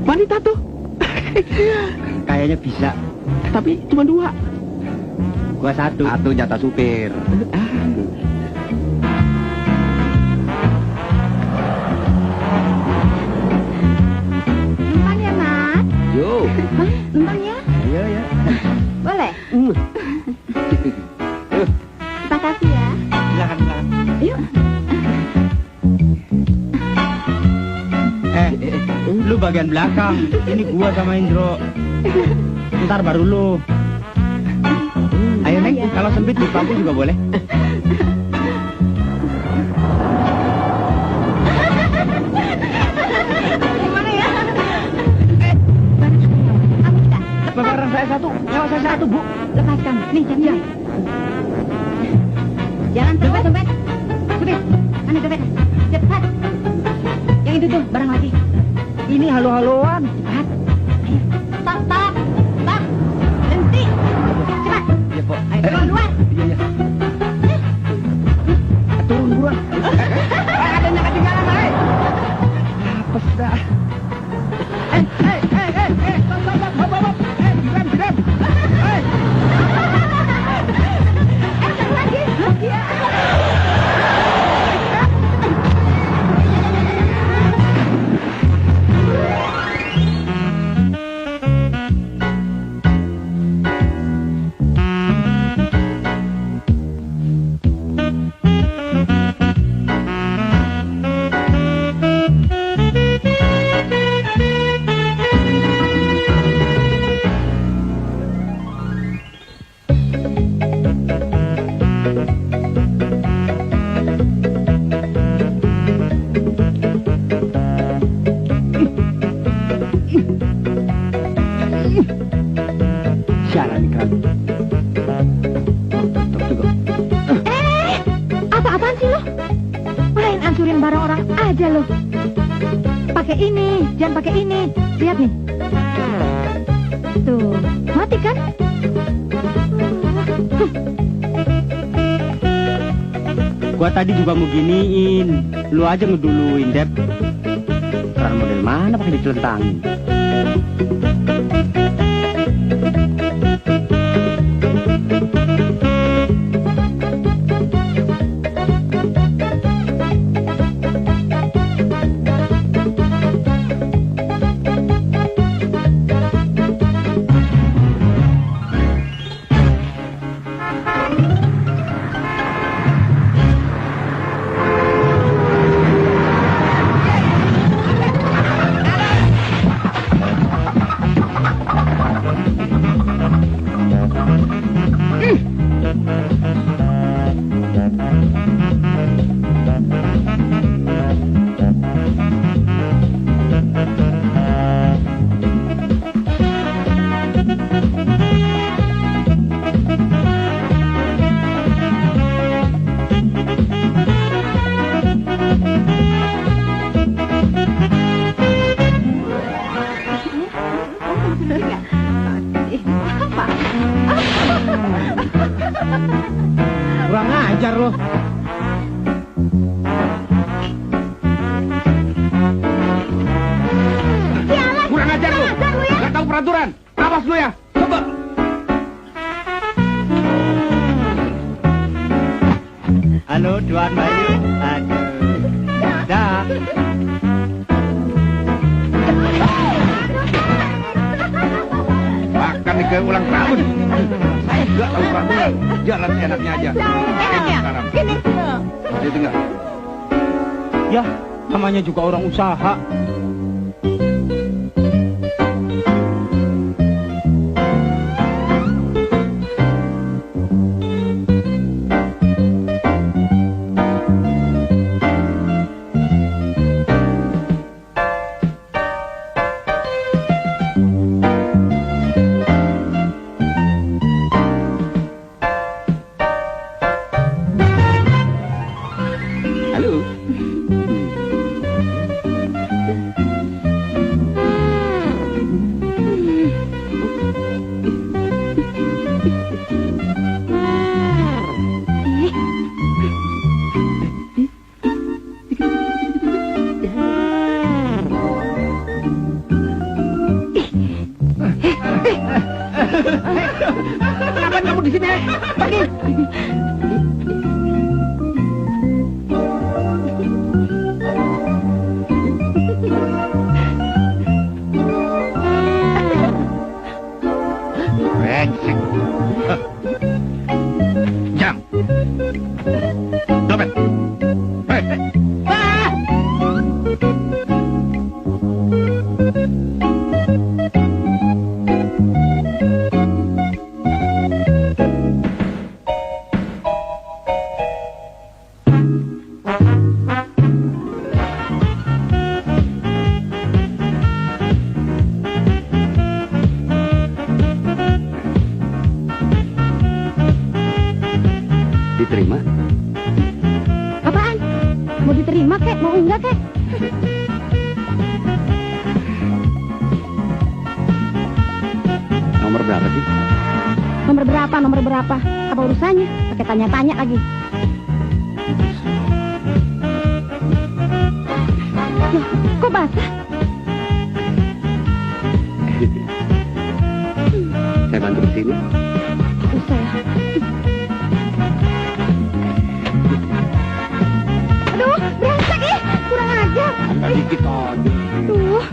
Wanita tuh. Kayaknya bisa. Tapi cuma 2. Gua 1. Satu jatah supir. Numpang ya, Mas? Yo. Numpang ya? Iya ya. Boleh? Terima kasih ya. Silakan, silakan. Yuk. Lu bagian belakang. Ini gua sama Indro. Ntar baru lu. Ayo Neng, kalau sempit di pangku juga boleh. Gimana ya? Barang saya 1, nyawa saya 1, Bu. Lepaskan. Nih, jangan. Jalan dompet, dompet. Supir, mana dompet? Cepat. Yang itu tuh, barang lagi. Ini halo-haloan. Cepat. Ayo. Stop, stop. Stop. Berhenti. Cepat. Iya, Pak. Ayo, keluar. Iya, iya. Turun buruan. Ada yang ketinggalan, hai. Apes dah. Stop, stop, stop. Hop, hop, hop. Direm, direm. Satu lagi. Iya. Sialan nih, Kang. Apa-apaan sih lo? Main ancurin barang orang aja lo. Pakai ini, jangan pakai ini. Lihat nih. Tuh, mati kan? Gua tadi juga mau giniin. Lu aja ngeduluin, Dep. Peran model mana pakai dicelentangin? Kurang ajar lo. Kurang ajar lo. Gak tahu peraturan. Awas lo ya. Coba. Halo, Tuan Bayu. Aduh. Dah. Makan nih kayak ulang tahun. Saya nggak tahu peraturan. Jalan enaknya aja. Sekarang. Dia tinggal. Ya, namanya juga orang usaha. Halo. Ngapain kamu di sini? Pergi. Brengsek. Jam. Dompet. Hei. Diterima? Apaan? Mau diterima kek? Mau enggak kek? Nomor berapa sih? Nomor berapa? Nomor berapa? Apa urusannya? Pakai tanya-tanya lagi. Loh, kok basah? Saya bantu di sini. Usah ya. Aduh, brengsek ih. Kurang ajar. Agak dikit aja. Tuh.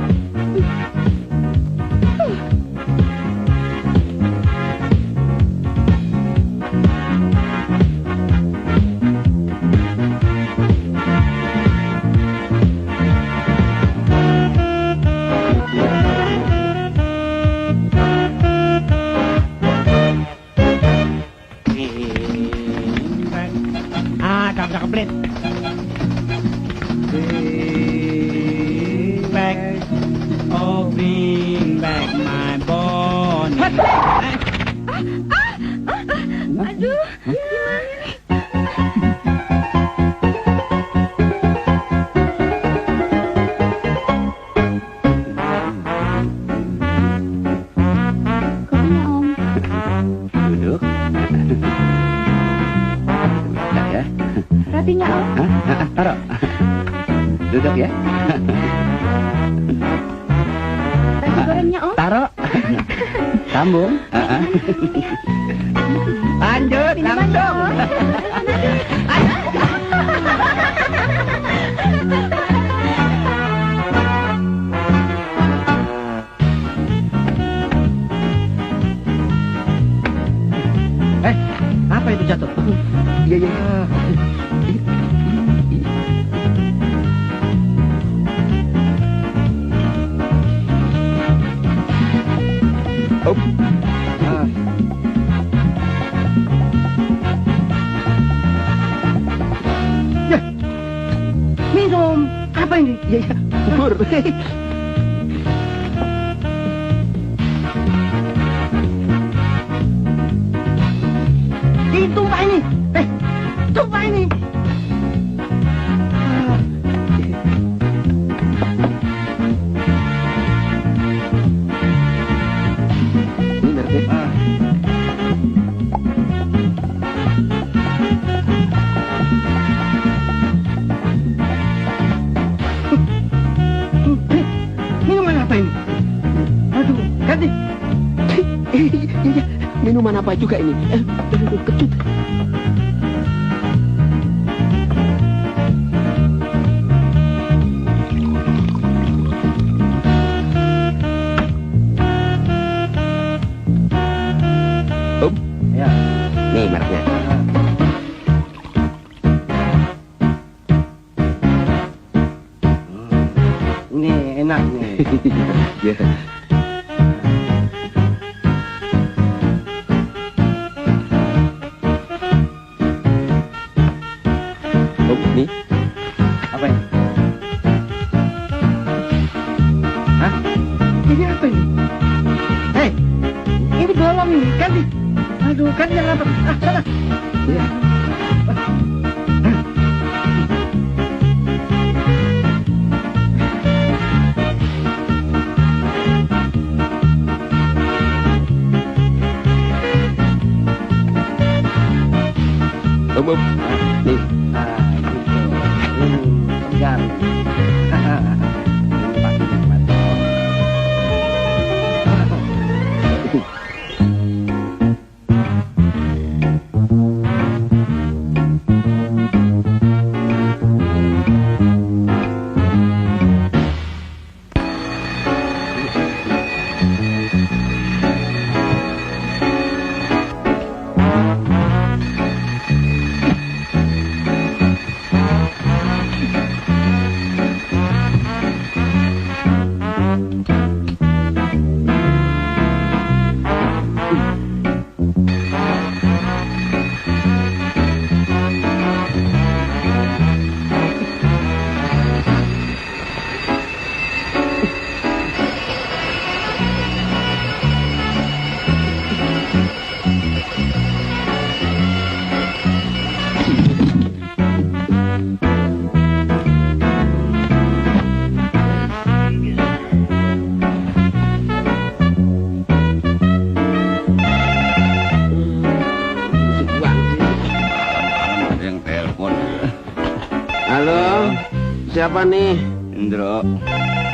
Cakep, Blit. Bring back, oh bring back my Bonnie. Aduh, gimana nih? Kopinya, Om. Duduk. Bentar ya. Rotinya, Om. Hah? Taruh. Duduk ya. Nasi gorengnya, Om. Taruh. Sambung. Lanjut, Ini banyak, langsung. Om. Apa itu jatuh? Iya, iya. Oh. Ya. Minum. Apa ini? Ya, ya. Bubur. Ditumpah ini. Tumpah ini. Bener deh. Minuman apa ini? Aduh, ganti. Iya, minuman apa juga ini? Kecut. Ya. Nih mereknya. Ini enak nih. Ya. Oh, nih. Apa ini? Hah? Ini apa ini? Hei, ini bolong ini, ganti. Aduh, kan yang apa? Sana. Iya. Om, nih. Gitu. Segar. Ini pasti nikmat. siapa nih? Indro,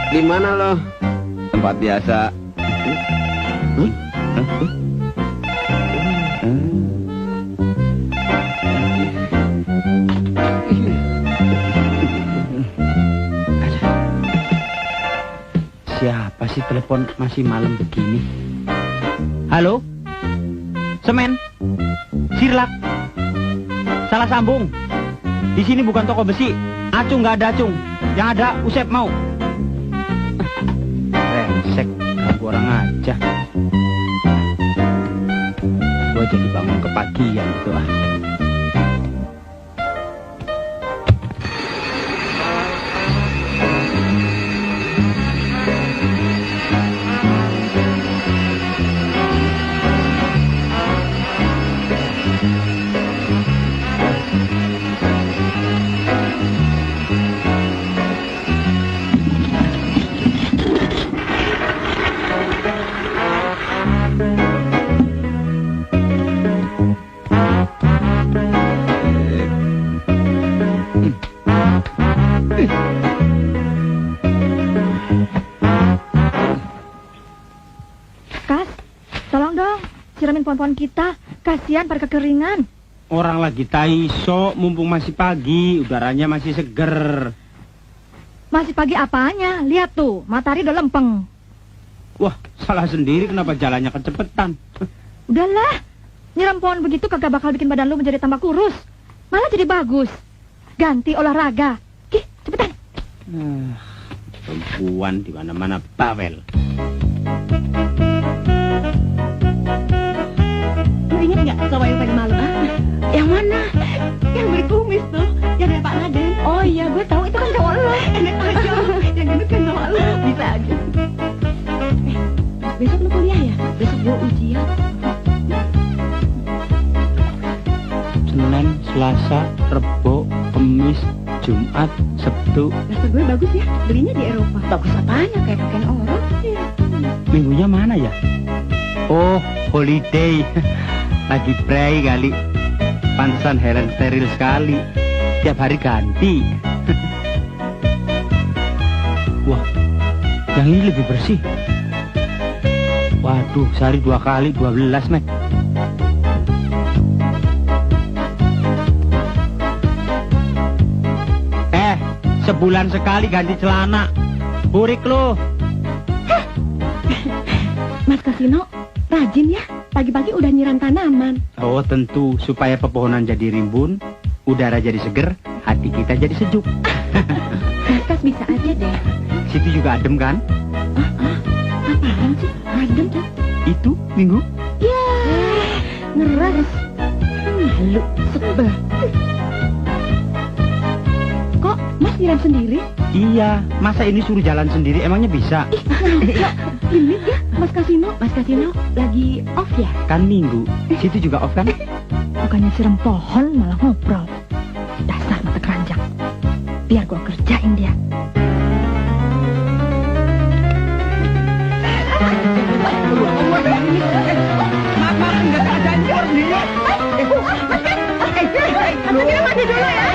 Di mana lo? tempat biasa. Siapa sih telepon masih malam begini? Halo? Semen? Sirlak? Salah sambung. Di sini bukan toko besi. Acung nggak ada acung. Yang ada Usep mau. Resek, ganggu orang aja. Gua jadi bangun kepagian gitu ah. Pohon-pohon kita, kasihan pada kekeringan. Orang lagi taiso, mumpung masih pagi, udaranya masih seger. Masih pagi apanya? Lihat tuh, matahari udah lempeng. Wah, salah sendiri kenapa jalannya kecepetan. Udahlah, nyiram pohon begitu kagak bakal bikin badan lu menjadi tambah kurus. Malah jadi bagus. Ganti olahraga. Ih, cepetan. Perempuan di mana-mana bawel. Ingat nggak cowok yang tadi malam? Yang mana? Yang berkumis tuh, yang dari Pak Naden. Oh iya, gue tahu itu kan cowok lo. Enak aja, yang gendut kan cowok lo. Bisa aja. Besok lo kuliah ya? Besok gue ujian. Senin, Selasa, Rebo, Kamis, Jumat, Sabtu. Rasa gue bagus ya, belinya di Eropa. Bagus apanya? Kayak pakaian orang. Minggunya mana ya? Oh, holiday. Lagi pray kali. Pantesan heran steril sekali. Tiap hari ganti. Wah, yang ini lebih bersih. Waduh, sehari 2 kali 12, Mek. Sebulan sekali ganti celana. Burik lu. Mas Kasino, rajin ya. Pagi-pagi udah nyiram tanaman. Oh tentu, supaya pepohonan jadi rimbun, udara jadi seger, hati kita jadi sejuk. Mas Kas bisa aja deh. Situ juga adem kan? Apaan sih? Adem tuh. Itu, Minggu? Ya, ngeras. Malu, sebel. Kok Mas nyiram sendiri? Iya, masa ini suruh jalan sendiri, emangnya bisa? Ini ya, Mas Kasino. Mas Kasino lagi off ya? Kan Minggu, situ juga off kan? Bukannya siram pohon, malah ngobrol. Dasar mata keranjang. Biar gua kerjain dia. Maaf, nggak ada janji harus dia. Mandi dulu ya.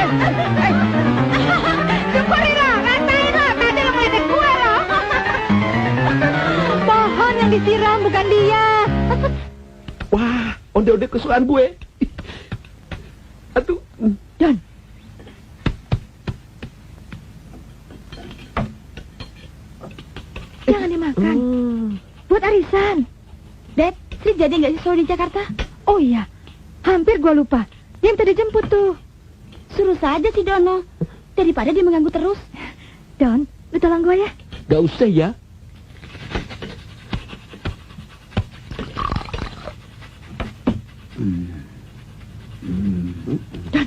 Syukurin lah, rasain lah. Tadi lo ngeledek gue loh. Pohon yang disiram, bukan dia. Wah, onde-onde kesukaan gue. Aduh. Don. Jangan dimakan. Buat arisan. Dad, Sri jadi nggak sih sore di Jakarta? Oh iya, hampir gua lupa. Dia minta dijemput tuh. Suruh saja si Dono. Daripada dia mengganggu terus. Don, lu tolong gua ya. Gak usah ya. Don,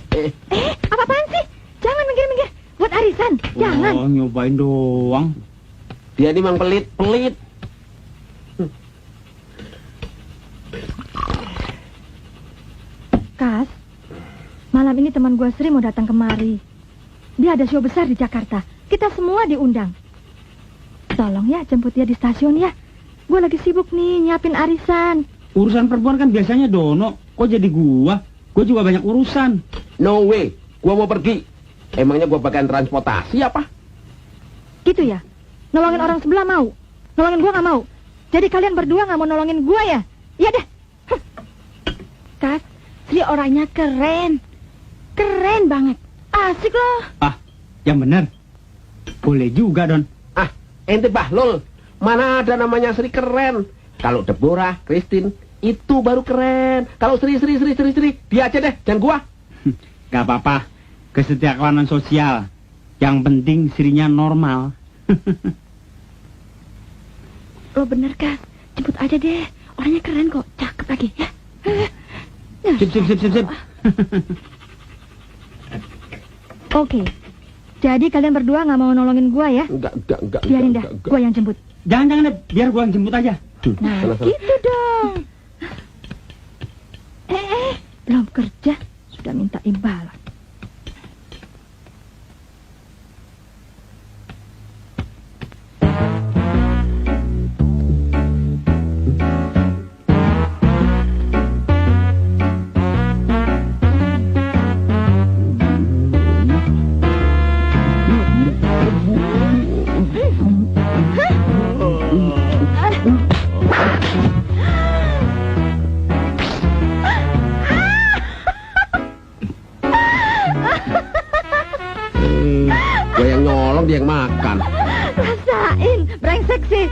apa-apaan sih? Jangan minggir-minggir. Buat arisan, jangan. Oh, nyobain doang. Dia ini memang pelit. Kas, malam ini teman gua Sri mau datang kemari. Dia ada show besar di Jakarta. Kita semua diundang. Tolong ya jemput dia di stasiun ya. Gua lagi sibuk nih nyiapin arisan. Urusan perempuan kan biasanya Dono. Kok jadi gua? Gua juga banyak urusan. No way. Gua mau pergi. Emangnya gua bagian transportasi apa? Gitu ya? Nolongin orang sebelah mau, nolongin gua nggak mau. Jadi kalian berdua nggak mau nolongin gua ya? Iya deh. Kas, Sri orangnya keren. Keren banget. Asik loh. Ah, yang benar. Boleh juga, Don. Ah, ente bahlul. Mana ada namanya Sri keren. Kalau Deborah, Christine, itu baru keren. Kalau Sri, dia aja deh, jangan gua. Gak apa-apa. Kesetiakawanan sosial. Yang penting Srinya normal. Lo bener, Kas. Jemput aja deh. Orangnya keren kok. Cakep lagi, ya. Sip. Oke. Jadi kalian berdua nggak mau nolongin gua ya? Enggak. Biarin dah, gua yang jemput. Jangan deh, biar gua yang jemput aja. Nah, Sana. gitu dong. Belum kerja, sudah minta imbalan. Gua yang nyolong, dia yang makan. Rasain, brengsek sih.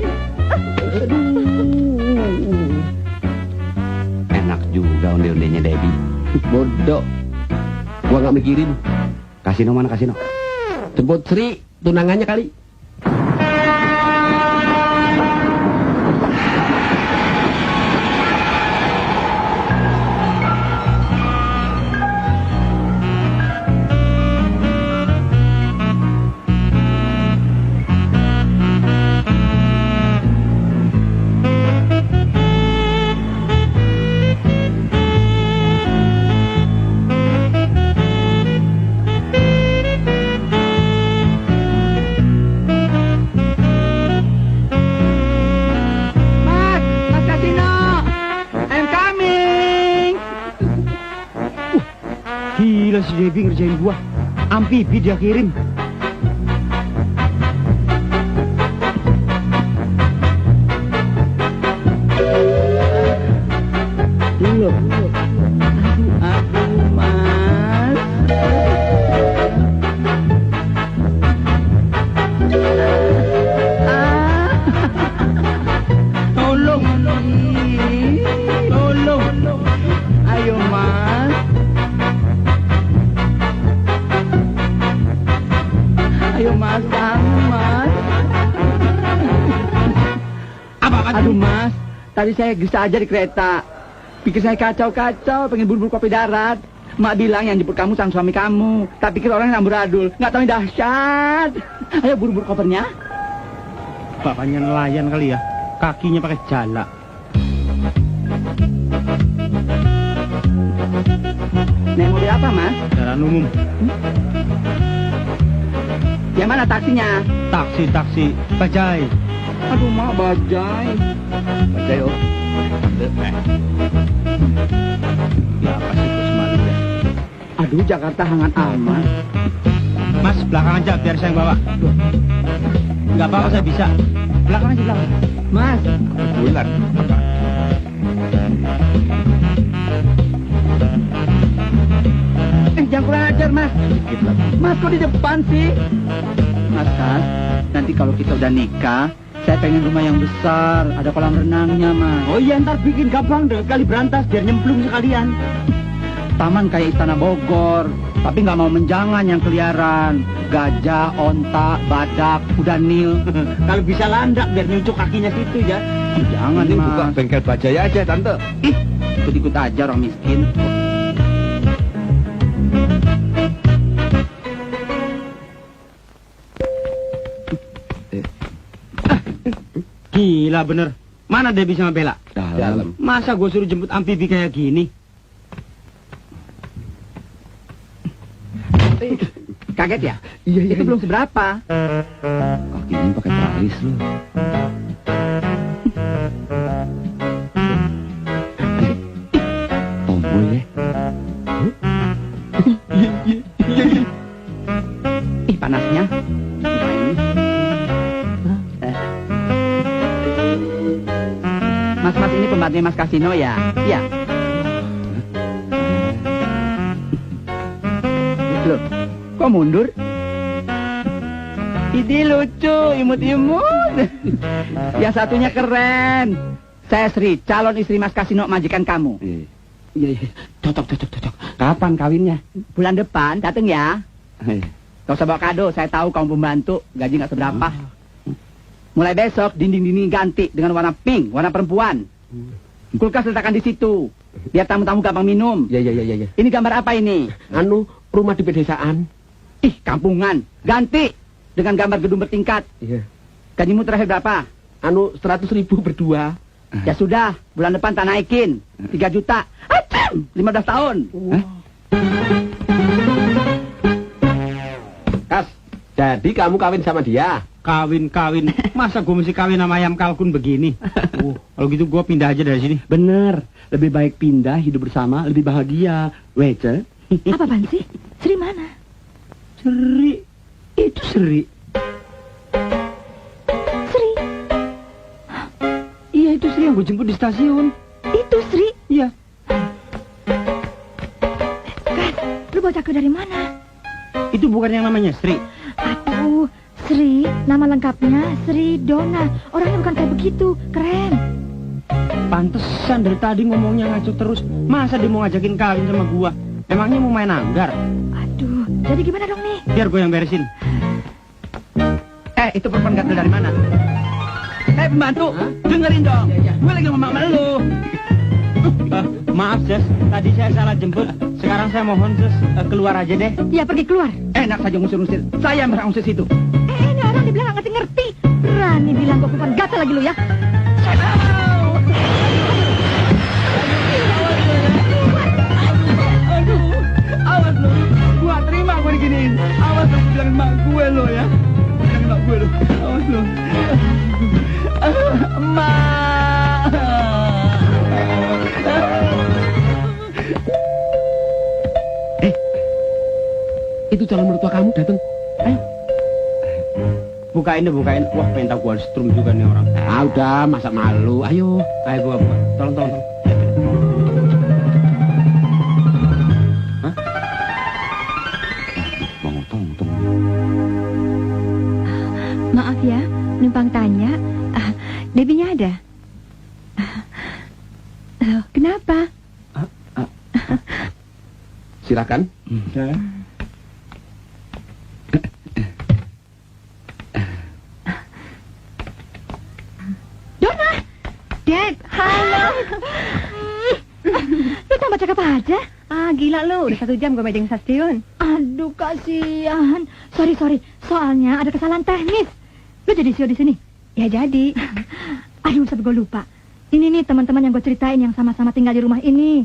Enak juga onde-ondenya Debbie. Bodoh. Gua nggak mikirin. Kasino mana kasino? Jemput Sri, tunangannya kali. Mas Kasino, I'm coming. Gila si Debbie ngerjain gua. Amfibi dia kirim. Aduh, Mas. Tolong. Ayo, Mas. Ayo, Mas, bangun, Mas. Aduh, Mas. Tadi saya gesah aja di kereta. Pikir saya kacau-kacau, pengen buru-buru kopi darat. Mak bilang yang jemput kamu sang suami kamu. Tak pikir orang yang amburadul. Nggak tahu yang dahsyat. Ayo buru-buru kopernya. Bapaknya nelayan kali ya. Kakinya pakai jala. Naik mobil apa, Mas? Kendaraan umum. Yang mana taksinya? Taksi. Bajai. Aduh, Mak, bajai. Bajai, oh. Ya, pasti terus malu ya. Aduh, Jakarta hangat amat. Mas, belakang aja biar saya yang bawa. Nggak apa-apa, saya bisa. Belakang aja, belakang. Mas. Bulan. Jangan kurang ajar, Mas. Dikit lagi. Mas, kok di depan sih? Mas, nanti kalau kita udah nikah, saya pengen rumah yang besar, ada kolam renangnya, Mas. Oh iya, ntar bikin gampang deh, kali berantas, biar nyemplung sekalian. Taman kayak Istana Bogor, tapi nggak mau menjangan yang keliaran. Gajah, onta, badak, kuda nil. Kalau bisa landak, biar nyucuk kakinya situ ya. Jangan, Ini Mas. buka bengkel bajai aja, Tante. Ih, ikut-ikut aja orang miskin. Gila bener. Mana Debbie sama Bella? Dalam. Masa gue suruh jemput amfibi kayak gini? Kaget ya? Iya. Itu belum seberapa. Kakinya pakai tali lu. Tomboy ya. tempatnya Mas Kasino ya? Iya. Loh, kok mundur? Ini lucu, imut-imut. Yang satunya keren. Saya Sri, calon istri Mas Kasino, majikan kamu. Iya. Cocok. Kapan kawinnya? Bulan depan, dateng ya. Gak usah bawa kado, saya tahu kamu pembantu, gaji gak seberapa. Mulai besok, dinding-dinding ganti dengan warna pink, warna perempuan. Kulkas letakkan di situ, biar tamu-tamu gampang minum. Iya. Ini gambar apa ini? Rumah di pedesaan. Ih, kampungan. Ganti dengan gambar gedung bertingkat. Iya. Gajimu terakhir berapa? 100.000 berdua. Ya sudah, bulan depan tak naikin. 3 juta. 15 tahun. Kas, jadi kamu kawin sama dia? Kawin. Masa gue mesti kawin sama ayam kalkun begini? Kalau gitu gue pindah aja dari sini. Bener, lebih baik pindah, hidup bersama, lebih bahagia. Wece. Apaan sih? Sri mana? Seri. Itu Seri. Sri? Iya, itu Sri yang gue jemput di stasiun. Itu Sri? Iya. Kas, lu baca ke dari mana? Itu bukan yang namanya Sri. Aduh, Sri, nama lengkapnya Sri Dona. Orangnya bukan kayak begitu, keren. Pantesan dari tadi ngomongnya ngaco terus. Masa dia mau ngajakin kawin sama gua? Emangnya mau main anggar? Aduh, jadi gimana dong nih? Biar gue yang beresin. Itu perempuan gatel dari mana? Pembantu, dengerin dong. Gue lagi ngomong sama lu. Maaf, Jes. Tadi saya salah jemput. Sekarang saya mohon, Jes, keluar aja deh. Ya, pergi keluar. Enak saja ngusir-ngusir. Saya yang berhak ngusir situ. Ini orang dibilang gak ngerti-ngerti. Berani bilang gue perempuan gatel lagi lu ya. Awas lu. Gua terima gue diginiin. Awas lu, bilangin mak gue lo ya. Bilangin mak gue lo. Awas lu. Mak. Itu calon mertua kamu datang. Ayo. Bukain. Wah, pengen tahu gua strum juga nih orang. Udah, masa malu. Ayo. Ayo gua buka. Tolong. Hah? Tong. Maaf ya, numpang tanya. Debbie-nya ada? Kenapa? Silakan. Dona! Deb, halo. Lu tambah cakep aja. Gila lu, udah 1 jam gue meeting stasiun. Aduh, kasihan. Sorry. Soalnya ada kesalahan teknis. Lu jadi CEO di sini? Ya jadi. Aduh, sampai gue lupa. Ini nih teman-teman yang gue ceritain yang sama-sama tinggal di rumah ini.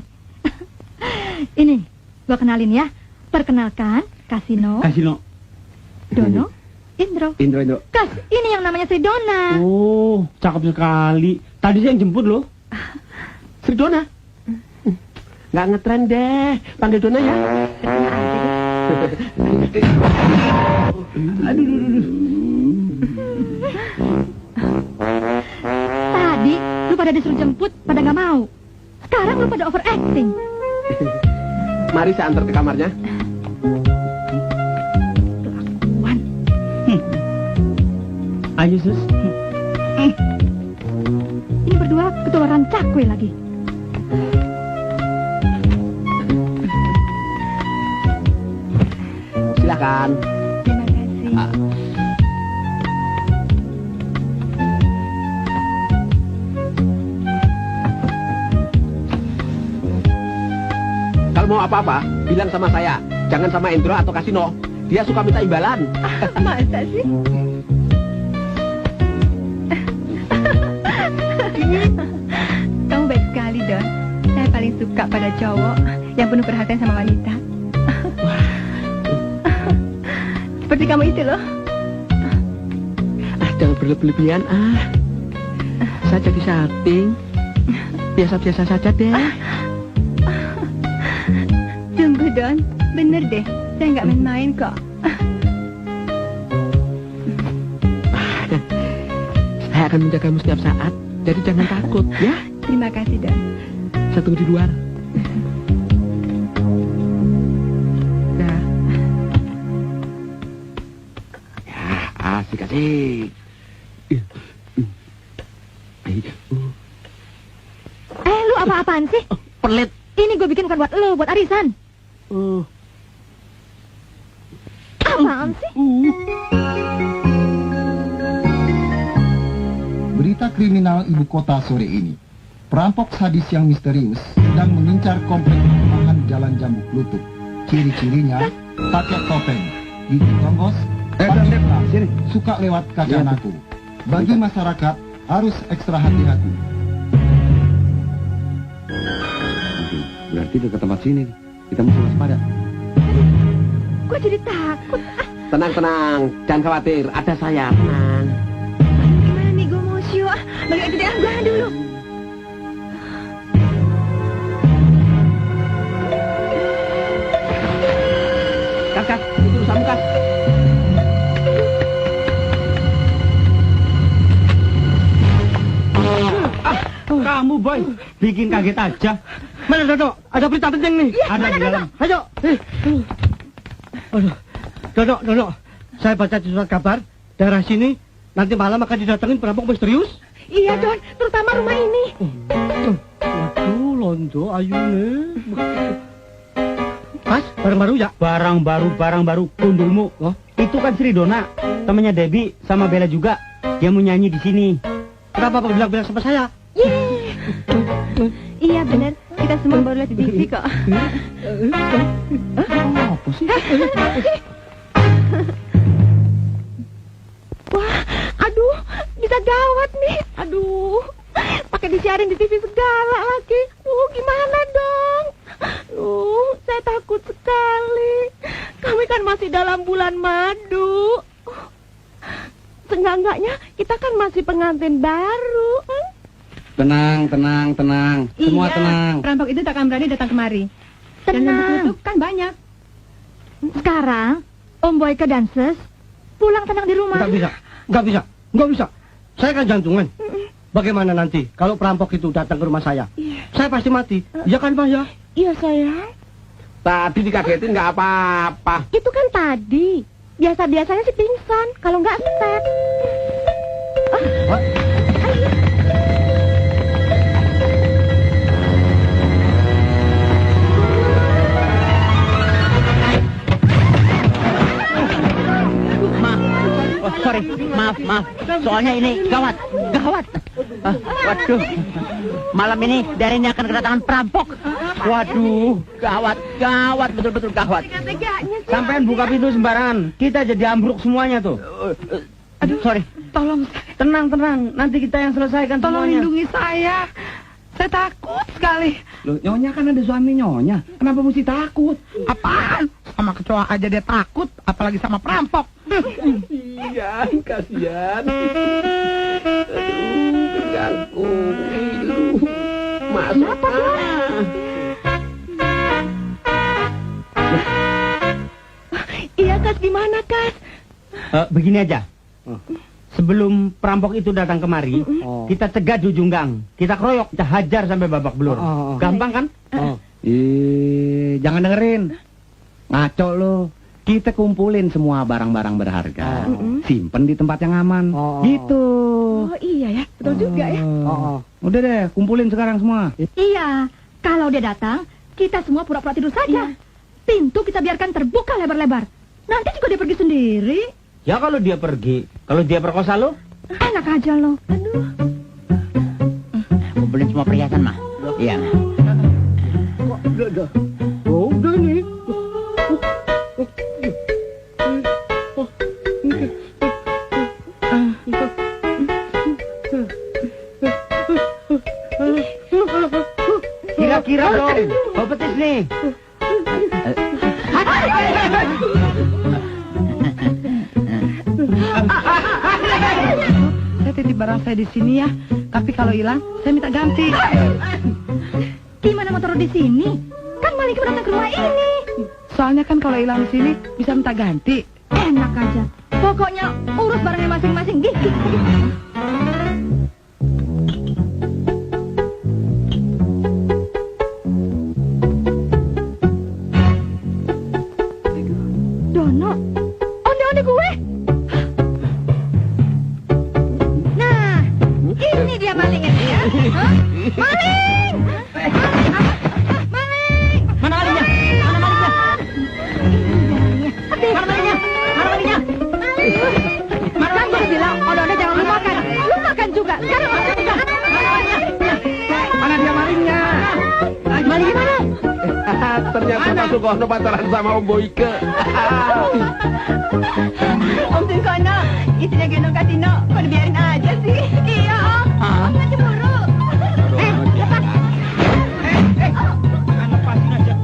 Ini, gue kenalin ya. Perkenalkan, Kasino, Dono, Indro. Kas, ini yang namanya Sri Dona. Oh, cakep sekali. Tadi saya yang jemput loh. Sri Dona. Nggak ngetren deh. Panggil Dona ya. Aduh. Tadi lu pada disuruh jemput, pada nggak mau. Sekarang lu pada overacting. Mari saya antar ke kamarnya. Kelakuan. Ayo, Sus. Ini berdua ketularan cakwe lagi. Silakan. Terima kasih. Kalau mau apa-apa, bilang sama saya. Jangan sama Indro atau Kasino. Dia suka minta imbalan. Masa sih? Kamu baik sekali, Don. Saya paling suka pada cowok yang penuh perhatian sama wanita. Seperti kamu itu loh. Jangan berlebihan. Saya jadi salting. Biasa-biasa saja deh. Tunggu, Don. Bener deh. Saya nggak main-main kok. Saya akan menjagamu setiap saat. Jadi jangan takut, ya. Terima kasih, Don. Saya tunggu di luar. Dah. Ya, asik-asik. Lu apa-apaan sih? Pelit. Ini gue bikin bukan buat lu, buat arisan. Apaan sih? Berita kriminal ibu kota sore ini. Perampok sadis yang misterius sedang mengincar komplek perumahan Jalan Jambuk Lutut. Ciri-cirinya pakai topeng, gigi tonggos, Sini. suka lewat kaca naku. Bagi masyarakat harus ekstra hati-hati. Berarti dekat tempat sini. Kita mesti waspada. Gue jadi takut. Tenang, jangan khawatir, ada saya, tenang. Gimana nih gue mau show? Balik aja deh, gue dulu. Kas, itu urusanmu, Kas. Kamu, Boy, bikin kaget aja. Mana, Dodo? Ada berita penting nih. Ada di dalam. Ayo. Aduh. Dodo. Saya baca di surat kabar. Daerah sini nanti malam akan didatengin perampok misterius. Iya, Don. Terutama rumah ini. Waduh, Londo, ayune. Mas, barang baru ya? Barang baru, kundulmu. Oh? Itu kan Sri Dona, temannya Debbie sama Bella juga. Dia mau nyanyi di sini. Kenapa bilang-bilang sama saya? Iya, benar. Kita semua baru lihat di TV kok. Apa sih? Wah, aduh, bisa gawat nih. Aduh, pakai disiarin di TV segala lagi. Gimana dong? Saya takut sekali. Kami kan masih dalam bulan madu. Seenggak-enggaknya kita kan masih pengantin baru. Tenang. Semua Iya, tenang. Perampok itu tak akan berani datang kemari. Dan yang Tenang. ditutup kan banyak. Sekarang, Om Boyke dan Ses pulang tenang di rumah. Nggak bisa. Saya kan jantungan. Bagaimana nanti kalau perampok itu datang ke rumah saya? Saya pasti mati. Iya kan, Pak ya? Iya, sayang. Tadi dikagetin nggak apa-apa. Itu kan tadi. Biasa-biasanya sih pingsan, kalau nggak step. Pak? Sorry, maaf. Soalnya ini gawat. Waduh, malam ini dari ini akan kedatangan perampok. Waduh, gawat, betul-betul gawat. Sampean buka pintu sembarangan. Kita jadi ambruk semuanya tuh. Aduh, Sorry. tolong, Tenang. Nanti kita yang selesaikan tolong semuanya. lindungi saya. Saya takut sekali. Loh, Nyonya kan ada suami Nyonya. Kenapa mesti takut? Apaan? Sama kecoa aja dia takut, apalagi sama perampok. Kasihan. Aduh, ganggu. Masuk apa? Iya, Kas, gimana, Kas? Begini aja. Sebelum perampok itu datang kemari, kita cegat di ujung gang. Kita keroyok, kita hajar sampai babak belur. Gampang kan? Jangan dengerin. Ngaco lo. Kita kumpulin semua barang-barang berharga. Simpen di tempat yang aman. Gitu. Oh, iya ya, betul juga ya. Udah deh, kumpulin sekarang semua. Iya, kalau dia datang, kita semua pura-pura tidur saja. Pintu kita biarkan terbuka lebar-lebar. Nanti juga dia pergi sendiri. Ya kalau dia pergi, kalau dia perkosa lo? Enak aja lo. Aduh. Kumpulin semua perhiasan, mah. Iya. Udah nih. Kira-kira dong, bau petis nih. Saya titip barang saya di sini ya. Tapi kalau hilang, saya minta ganti. Gimana mau taruh di sini? Kan Malik datang ke rumah ini. Soalnya kan kalau hilang di sini bisa minta ganti. Enak aja. Pokoknya urus barangnya masing-masing gitu. Maling! Maling! Mana malingnya? Mana malingnya? Mana malingnya? Mana malingnya? Kan gue bilang, odonnya jangan lu makan. Lu makan juga. Sekarang makan juga. Mana dia malingnya? Malingnya mana? Ternyata Pak Sukono pacaran sama Om Boyke. Om Sukono, istrinya gendong kasino, kok dibiarin aja sih? Iya, Om. Om nggak cemburu. Lepas. Jangan lepasin aja.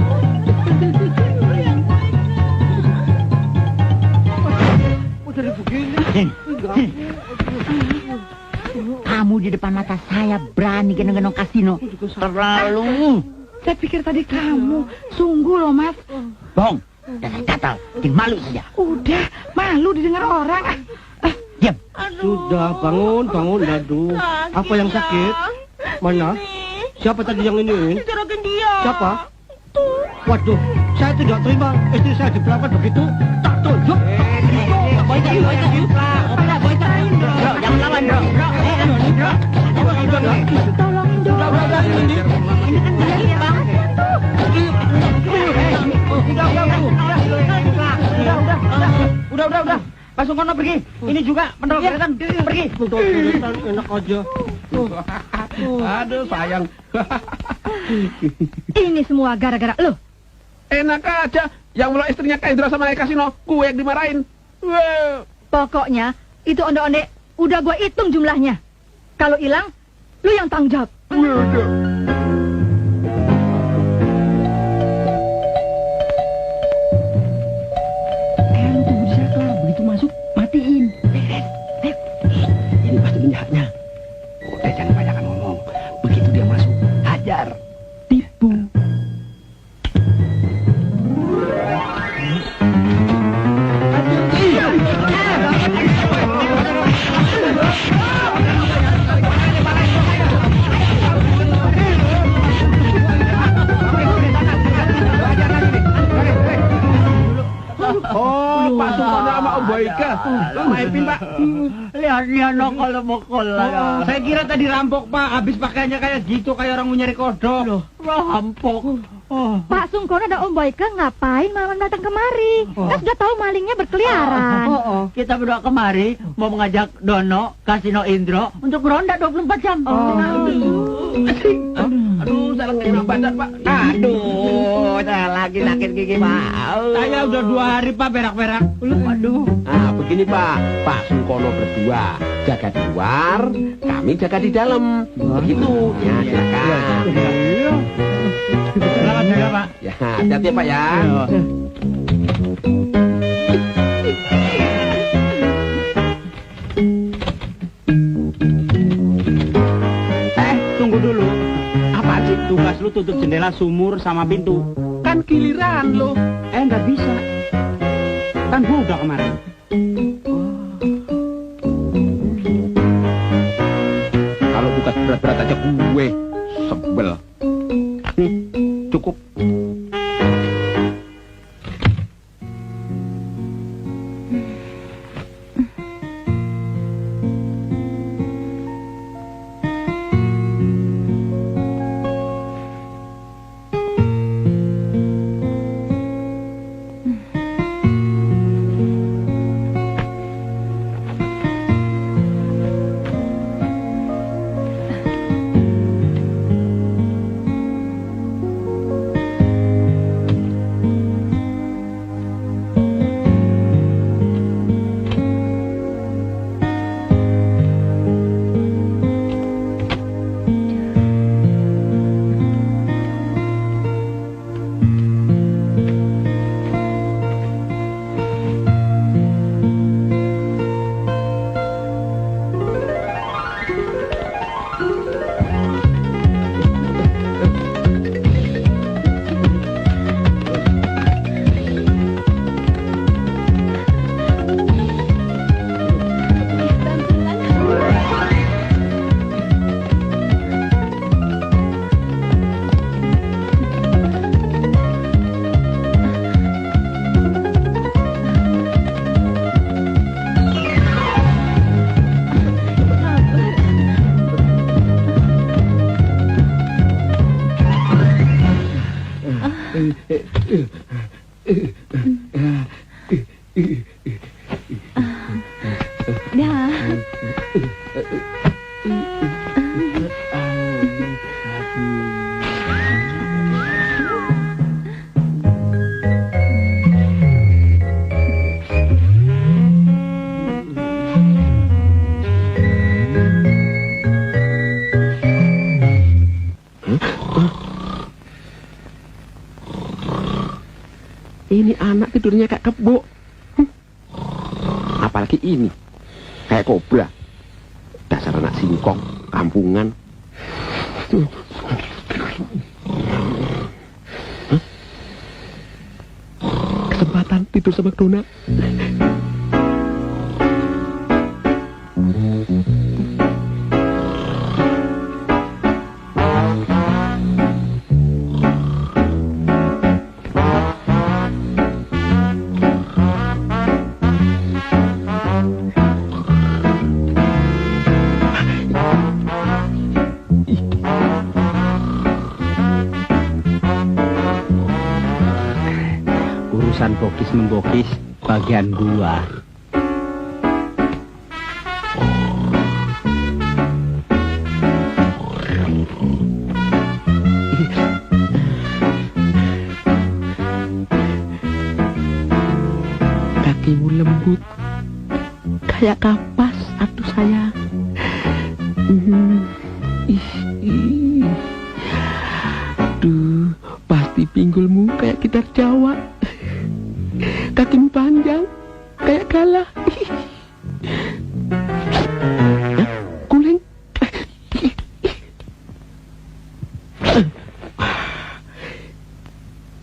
Kamu di depan mata saya berani gendong-gendong kasino. Terlalu. Saya pikir tadi kamu. Sungguh loh, Mas. Bohong. Dasar gatal. Bikin malu saja. Udah, malu didengar orang. Diam. Sudah, bangun. Aduh. Apa yang sakit? Mana? Siapa tadi yang ini? Jorokin dia. Siapa? Waduh, saya tidak terima istri saya diperlakukan begitu. Tak tunjuk. Jangan lawan, bro. Tolongin dong. Udah. Pak Sukono pergi. Ini juga pendoa keretan. Pergi. Enak aja. Aduh, sayang. Ini semua gara-gara lu. Enak aja. Yang melok istrinya Kak Indra sama Eka Kasino, gue yang dimarahin. Wah. Pokoknya, itu onde-onde udah gua hitung jumlahnya. Kalau hilang, lu yang tanggung jawab. Lu tunggu di sana, begitu masuk, matiin. Ini pasti penjahatnya. Udah, jangan banyak ngomong. Begitu dia masuk, hajar. Tipu. Oh, Pak Sukono sama Om Boyke. Maafin, Pak. Lihat nokol-mokol. Saya kira tadi rampok, Pak. Habis pakaiannya kayak gitu, kayak orang mau nyari kodok. Rampok. Pak Sungkono dan Om Boyke ngapain malam datang kemari? Kan sudah tahu malingnya berkeliaran. Kita berdua kemari mau mengajak Dono, Kasino Indro untuk beronda 24 jam. Aduh, salah ngenak badan, Pak. Aduh, saya lagi sakit gigi, Pak. Saya udah 2 hari, Pak, berak-berak. Aduh. Nah, begini, Pak. Pak Sukono berdua jaga di luar, kami jaga di dalam. Begitu. Ya, silakan. Selamat jaga, Pak. Ya, hati-hati ya, Pak ya. Tunggu dulu. Apaan sih? Tugas lu tutup jendela, sumur, sama pintu. Kan giliran lo. Nggak bisa. Kan gua udah kemarin. Kalau tugas berat-berat aja gue sebel. Cukup. Ini anak tidurnya kayak kebo. Apalagi ini, kayak kobra. Dasar anak singkong, kampungan. Kesempatan tidur sama Dona. Urusan bokis-membokis bagian gua. Kakimu lembut, kayak kapas, aduh sayang. Duh, pasti pinggulmu kayak gitar Jawa. Kakimu panjang, kayak galah. Kuling.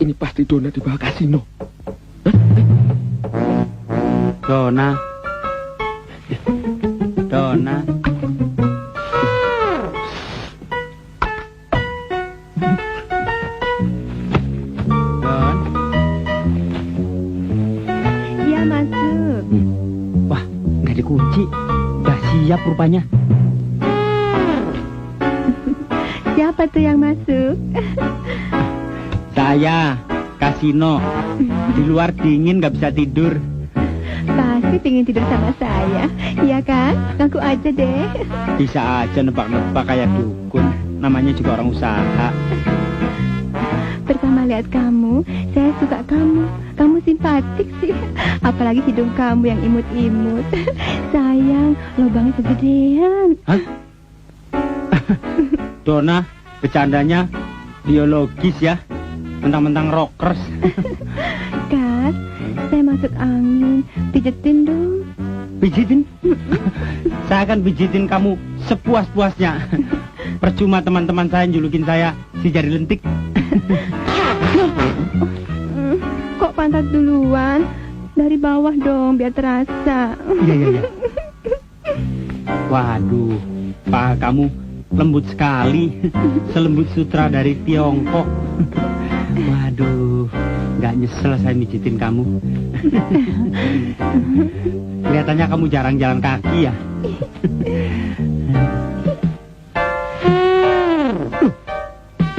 Ini pasti Dona di bawah kasino. Dona. Dona. Ya, masuk. Wah, nggak dikunci. Udah siap rupanya. Siapa tuh yang masuk? Saya, kasino. Di luar dingin nggak bisa tidur. Pasti pingin tidur sama saya. Iya kan? Ngaku aja deh. Bisa aja nebak-nebak kayak dukun. Namanya juga orang usaha. Pertama lihat kamu, saya suka kamu. Kamu simpatik sih. Apalagi hidung kamu yang imut-imut. Sayang, lubangnya kegedean. Hah? Dona, bercandanya biologis ya. Mentang-mentang rockers. Kas, saya masuk angin. Pijetin dong. Pijitin? Saya akan pijitin kamu sepuas-puasnya. Percuma teman-teman saya julukin saya si jari lentik. Kok pantat duluan? Dari bawah dong, biar terasa. Iya. Waduh, paha kamu lembut sekali. Selembut sutra dari Tiongkok. Waduh, nggak nyesel saya mijitin kamu. Kelihatannya kamu jarang jalan kaki ya.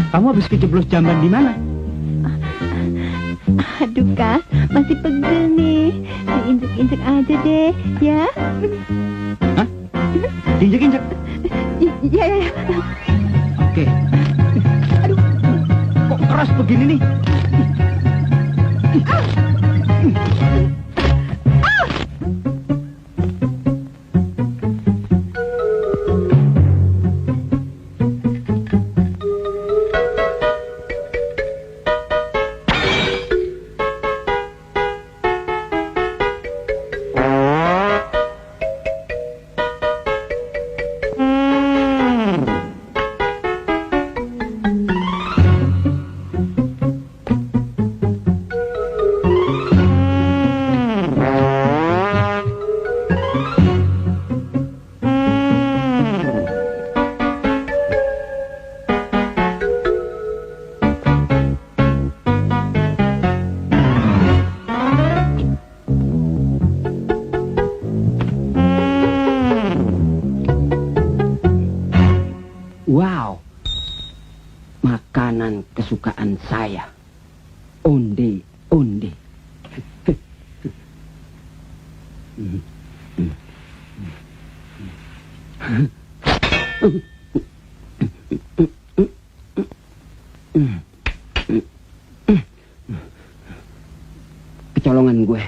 Kamu habis kejeblos jamban di mana? Aduh, Kas, masih pegel nih. Diinjek-injek aja deh, ya. Hah? Diinjek-injek? Iya. Oke. Aduh, kok keras begini nih? Wow, makanan kesukaan saya. Onde. Kecolongan gue.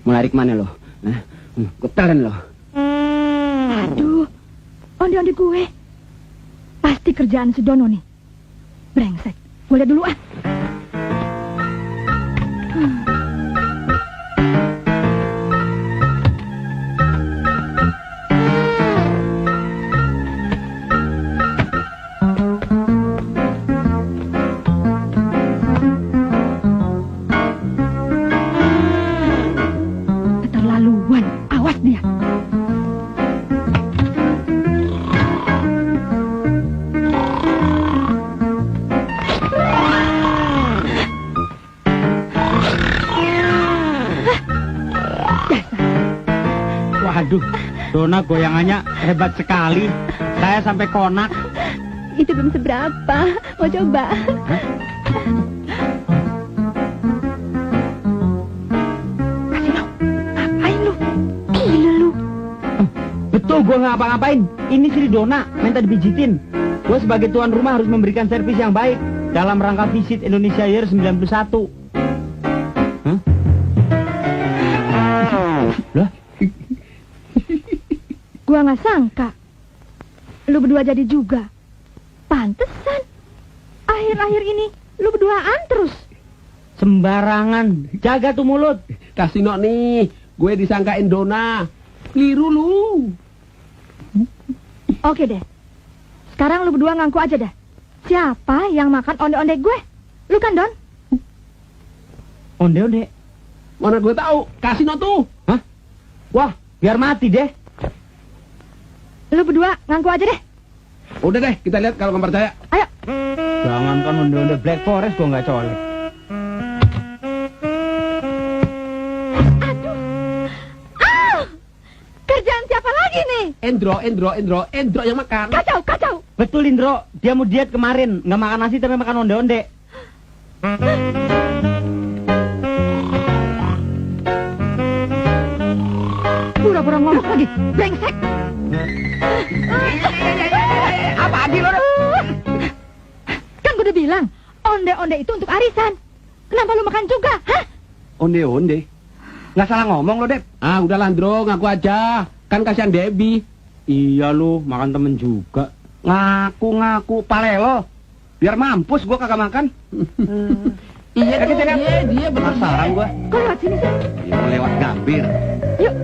Melarik mana lo? Gue telan lo. Aduh, onde-onde gue. Pasti kerjaan si Dono nih. Brengsek. Gue lihat dulu ah. Keterlaluan. Awas dia. Waduh, Dona goyangannya hebat sekali. Saya sampai konak. Itu belum seberapa. Mau coba? Kasino, ngapain lu? Gila lu. Betul, gue nggak ngapa-ngapain. Ini si Dona minta dipijitin. Gue sebagai tuan rumah harus memberikan servis yang baik dalam rangka visit Indonesia Year 91. Hah? Lah? Gua nggak sangka. Lu berdua jadi juga. Pantesan. Akhir-akhir ini lu berduaan terus. Sembarangan. Jaga tuh mulut. Kasino nih, gue disangkain Dona. Keliru lu. Oke deh. Sekarang lu berdua ngaku aja dah. Siapa yang makan onde-onde gue? Lu kan, Don? Onde-onde. Mana gue tahu? Kasino tuh. Hah? Wah, biar mati deh. Lu berdua ngaku aja deh. Udah deh, kita lihat kalau nggak percaya. Ayo. Jangankan onde-onde Black Forest gue nggak colek. Aduh. Ah! Kerjaan siapa lagi nih? Endro yang makan. Kacau. Betul Indro, dia mau diet kemarin. Nggak makan nasi tapi makan onde-onde. Pura-pura ngomong lagi. Brengsek. Apa adil lo? Kan gue udah bilang, onde-onde itu untuk arisan. Kenapa lu makan juga? Hah? Onde. Nggak salah ngomong lo, Dep. Ah, udah Landro, ngaku aja. Kan kasihan Debbie. Iya lu, makan temen juga. Ngaku palelo. Biar mampus gua kagak makan. Iya tuh, kita lihat. dia bener. Penasaran gua. Kok lewat sini sih? Ya, lewat gambir. Yuk.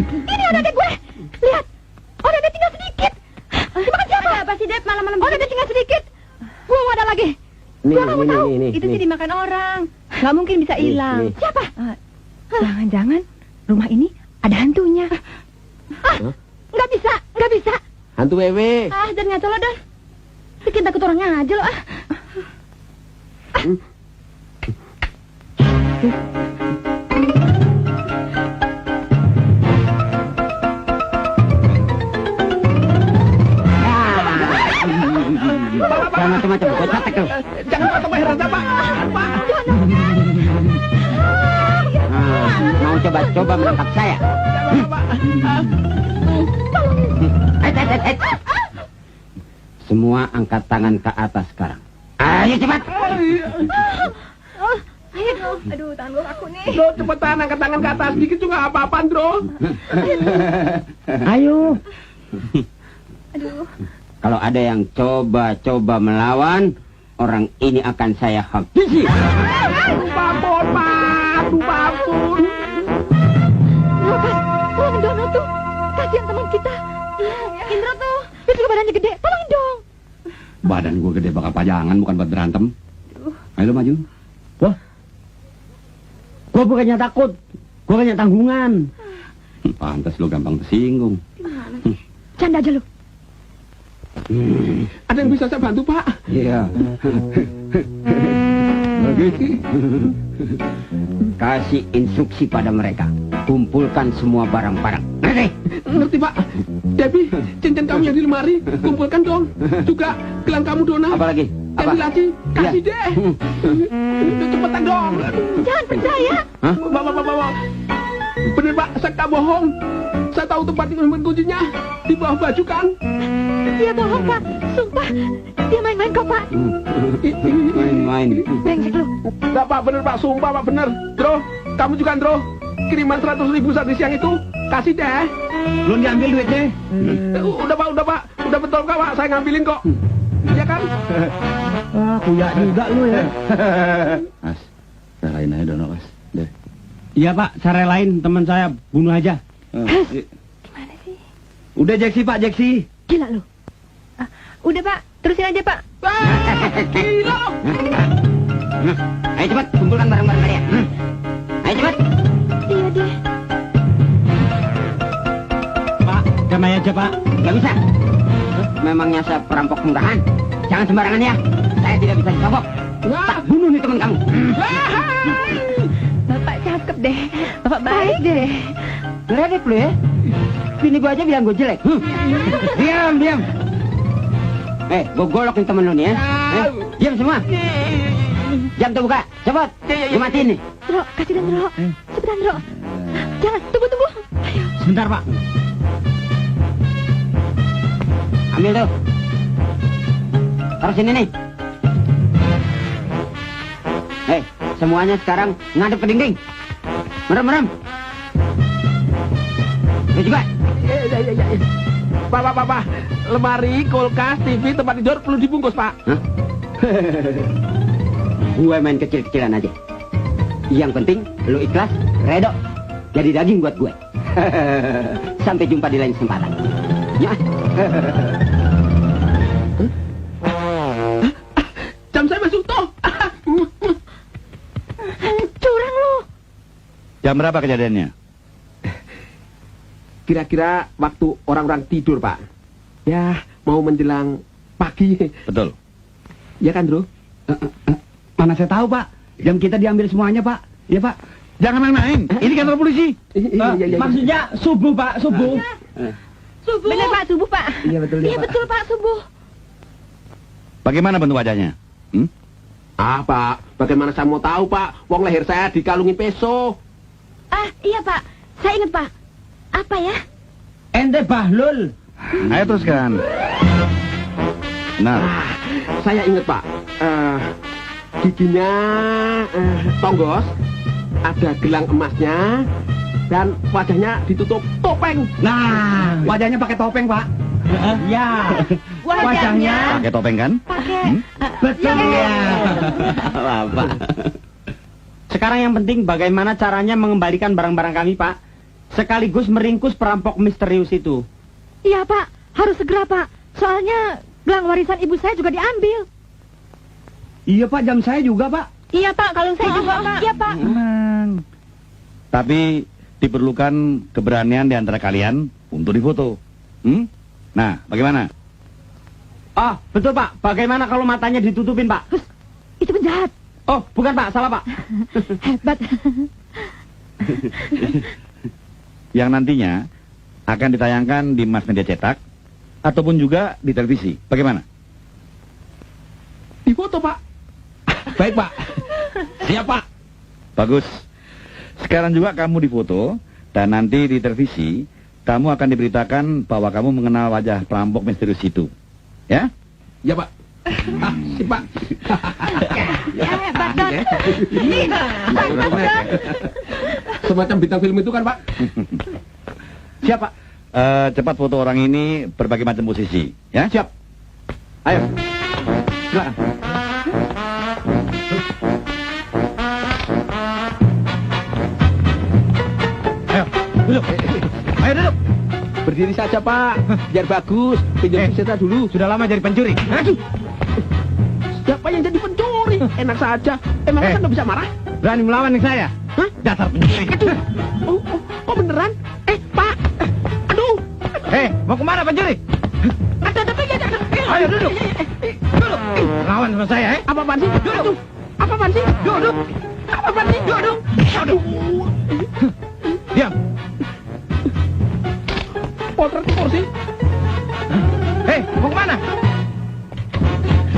Ini onde gue. Lihat. Onde tinggal sedikit. Dimakan siapa? Apa sih, Dep? Malam-malam Onde tinggal sedikit. Gua mau ada lagi. Gua nggak mau tahu. itu sih dimakan orang. Nggak mungkin bisa hilang. Siapa? Jangan-jangan rumah ini ada hantunya. Nggak bisa. Hantu wewe. Dan ngaco lo, Don. Bikin takut orangnya aja lo, Jangan macam-macam, gue catek lu. Jangan potong leher Pak. Mau coba menangkap saya? Semua angkat tangan ke atas sekarang. Ayo cepat. Ayo, aduh, tangan gue kaku nih. Bro, cepetan angkat tangan ke atas dikit juga apa-apaan, bro. Ayo. Aduh. Kalau ada yang coba-coba melawan, orang ini akan saya habisi. Aduh, ampun, Pak. Aduh, ampun. Lepas, tolongin Dono tuh. Kasihan teman kita. Indra tuh. Dia juga badannya gede. Tolongin dong. Badan gue gede bakal pajangan, bukan buat berantem. Ayo lo maju. Wah, gue bukannya takut, gue hanya tanggungan. Pantas lo gampang tersinggung. Canda aja lu. Ada yang bisa saya bantu, Pak? Iya. Begitu. Kasih instruksi pada mereka. Kumpulkan semua barang-barang. Ngerti? Ngerti, Pak. Debbie, cincin kamu yang di lemari, kumpulkan dong. Juga gelang kamu, Dona. Apa lagi? Yang Apa? di laci, kasih deh. Cepetan dong. Jangan percaya. Hah? Bapak. Bener, Pak, saya tak bohong. Saya tahu tempat kuncinya di bawah baju kan. Dia bohong, Pak. Sumpah. Dia main-main kok, Pak. Main-main. Brengsek lu. Enggak, Pak, bener, Pak, sumpah, Pak, bener. Dro, kamu juga, Dro. Kiriman 100.000 saat di siang itu, kasih deh. Belum diambil duitnya. Udah, Pak. Udah betul, Pak. Saya ngambilin kok. Iya kan? Kuyak juga lu ya. Mas, salahin aja Dono, Mas. Deh. Iya Pak, saya relain teman saya bunuh aja. Gimana sih? Udah Jeksi, Pak, Jeksi. Gila lu. Udah Pak, terusin aja Pak. Gila. Ayo cepat, kumpulkan barang-barang kalian. Ayo cepat. Iya deh. Pak, damai aja Pak. Gak bisa. Memangnya saya perampok murahan? Jangan sembarangan ya. Saya tidak bisa disogok. Tak bunuh nih teman kamu. Bapak cakep deh. Bapak baik deh. Ngeredek lu ya. Bini gua aja bilang gua jelek. Diam. Gua golok nih temen lu nih ya. Diam semua. Jam tuh buka. Cepet. Gua matiin nih. Dro, kasih dan Dro. Cepetan, Dro. Jangan, tunggu. Ayo. Sebentar Pak. Ambil tuh. Taruh sini nih. Semuanya sekarang ngadep ke dinding. Merem. Lu juga. Iya. Pak. Lemari, kulkas, TV, tempat tidur perlu dibungkus, Pak. Hah? Gue main kecil-kecilan aja. Yang penting lu ikhlas, redo. Jadi daging buat gue. Sampai jumpa di lain kesempatan. Ya. Jam saya masuk toh. Curang lu. Jam berapa kejadiannya? Kira-kira waktu orang-orang tidur, Pak. Ya, mau menjelang pagi. Betul. Ya kan, Bro? Mana saya tahu, Pak. Jam kita diambil semuanya, Pak. Ya, Pak. Jangan main-main. Ini kantor polisi. Iya. Maksudnya subuh Pak, subuh. Subuh. Bener Pak, subuh Pak. Iya, betul, Iya betul, Pak, subuh. Bagaimana bentuk wajahnya? Pak, bagaimana saya mau tahu, Pak? Wong leher saya dikalungi peso. Iya, Pak. Saya ingat, Pak. Apa ya? Ente bahlul. Ayo teruskan. Nah, Saya ingat, Pak. Giginya tonggos, ada gelang emasnya, dan wajahnya ditutup topeng. nah, wajahnya pakai topeng, Pak. Ya. Wajahnya. Pakai topeng kan? Pakai. Betul ya. Apa? Sekarang yang penting bagaimana caranya mengembalikan barang-barang kami Pak. Sekaligus meringkus perampok misterius itu. Iya, Pak. Harus segera, Pak. Soalnya gelang warisan ibu saya juga diambil. Iya, Pak. Jam saya juga, Pak. Iya Pak, kalung saya juga Pak. Iya, Pak. Tenang. Tapi diperlukan keberanian di antara kalian untuk difoto. Nah, bagaimana? Oh, betul Pak. Bagaimana kalau matanya ditutupin Pak? Itu penjahat. Oh, bukan Pak, salah Pak. Hebat. Yang nantinya akan ditayangkan di mass media cetak ataupun juga di televisi. Bagaimana? Di foto, Pak. Baik, Pak. Siap, Pak. Bagus. Sekarang juga kamu difoto dan nanti di televisi kamu akan diberitakan bahwa kamu mengenal wajah perampok misterius itu. Ya? Ya, Pak. Si Pak. Ya, hebat, Don. Semacam bintang film itu kan, Pak? Siapa? Cepat foto orang ini berbagai macam posisi, ya? Siap. Ayo. Silakan. Ayo, duduk. Ayo duduk. Berdiri saja, Pak. Biar bagus. Pinjam senjata dulu. Sudah lama jadi pencuri. Aduh. Siapa yang jadi pencuri? Enak saja. Emang kan nggak bisa marah? Berani melawan dengan saya? Hah? Dasar pencuri. Aduh. Oh beneran? Pak. Aduh. Mau kemana pencuri? Ada. Ayo duduk. Duduk. Lawan sama saya, Apa-apaan sih? Duduk. Apa-apaan sih? Duduk. Apa-apaan sih? Duduk. Aduh. Diam. Potret di kursi. Mau kemana?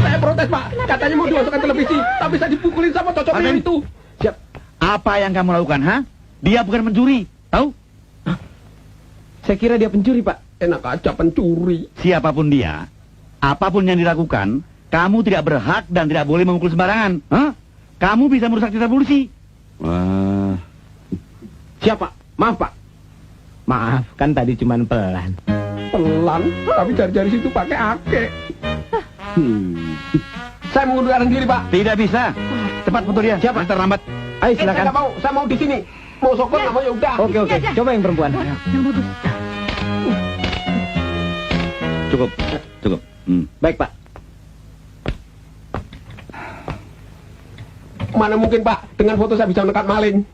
Saya protes, Pak. Katanya mau dimasukkan televisi, tapi saya dipukulin sama cocok Arden. itu. Siap. Apa yang kamu lakukan, ha? Dia bukan pencuri, tahu? Saya kira dia pencuri, Pak. Enak aja pencuri. Siapapun dia, apapun yang dilakukan, kamu tidak berhak dan tidak boleh memukul sembarangan. Hah? Kamu bisa merusak citra polisi. Wah. Siapa? Maaf, Pak. Maaf, kan tadi cuman pelan. Pelan, tapi jari-jari situ pakai ake. Saya mengundurkan diri, Pak. Tidak bisa. Cepat foto dia. Siapa? Terlambat. Ayo Saya nggak mau. Saya mau di sini. Mau sokor, nggak mau ya udah. Oke, coba yang perempuan. Cukup. Baik, Pak. Mana mungkin, Pak, dengan foto saya bisa menekat maling.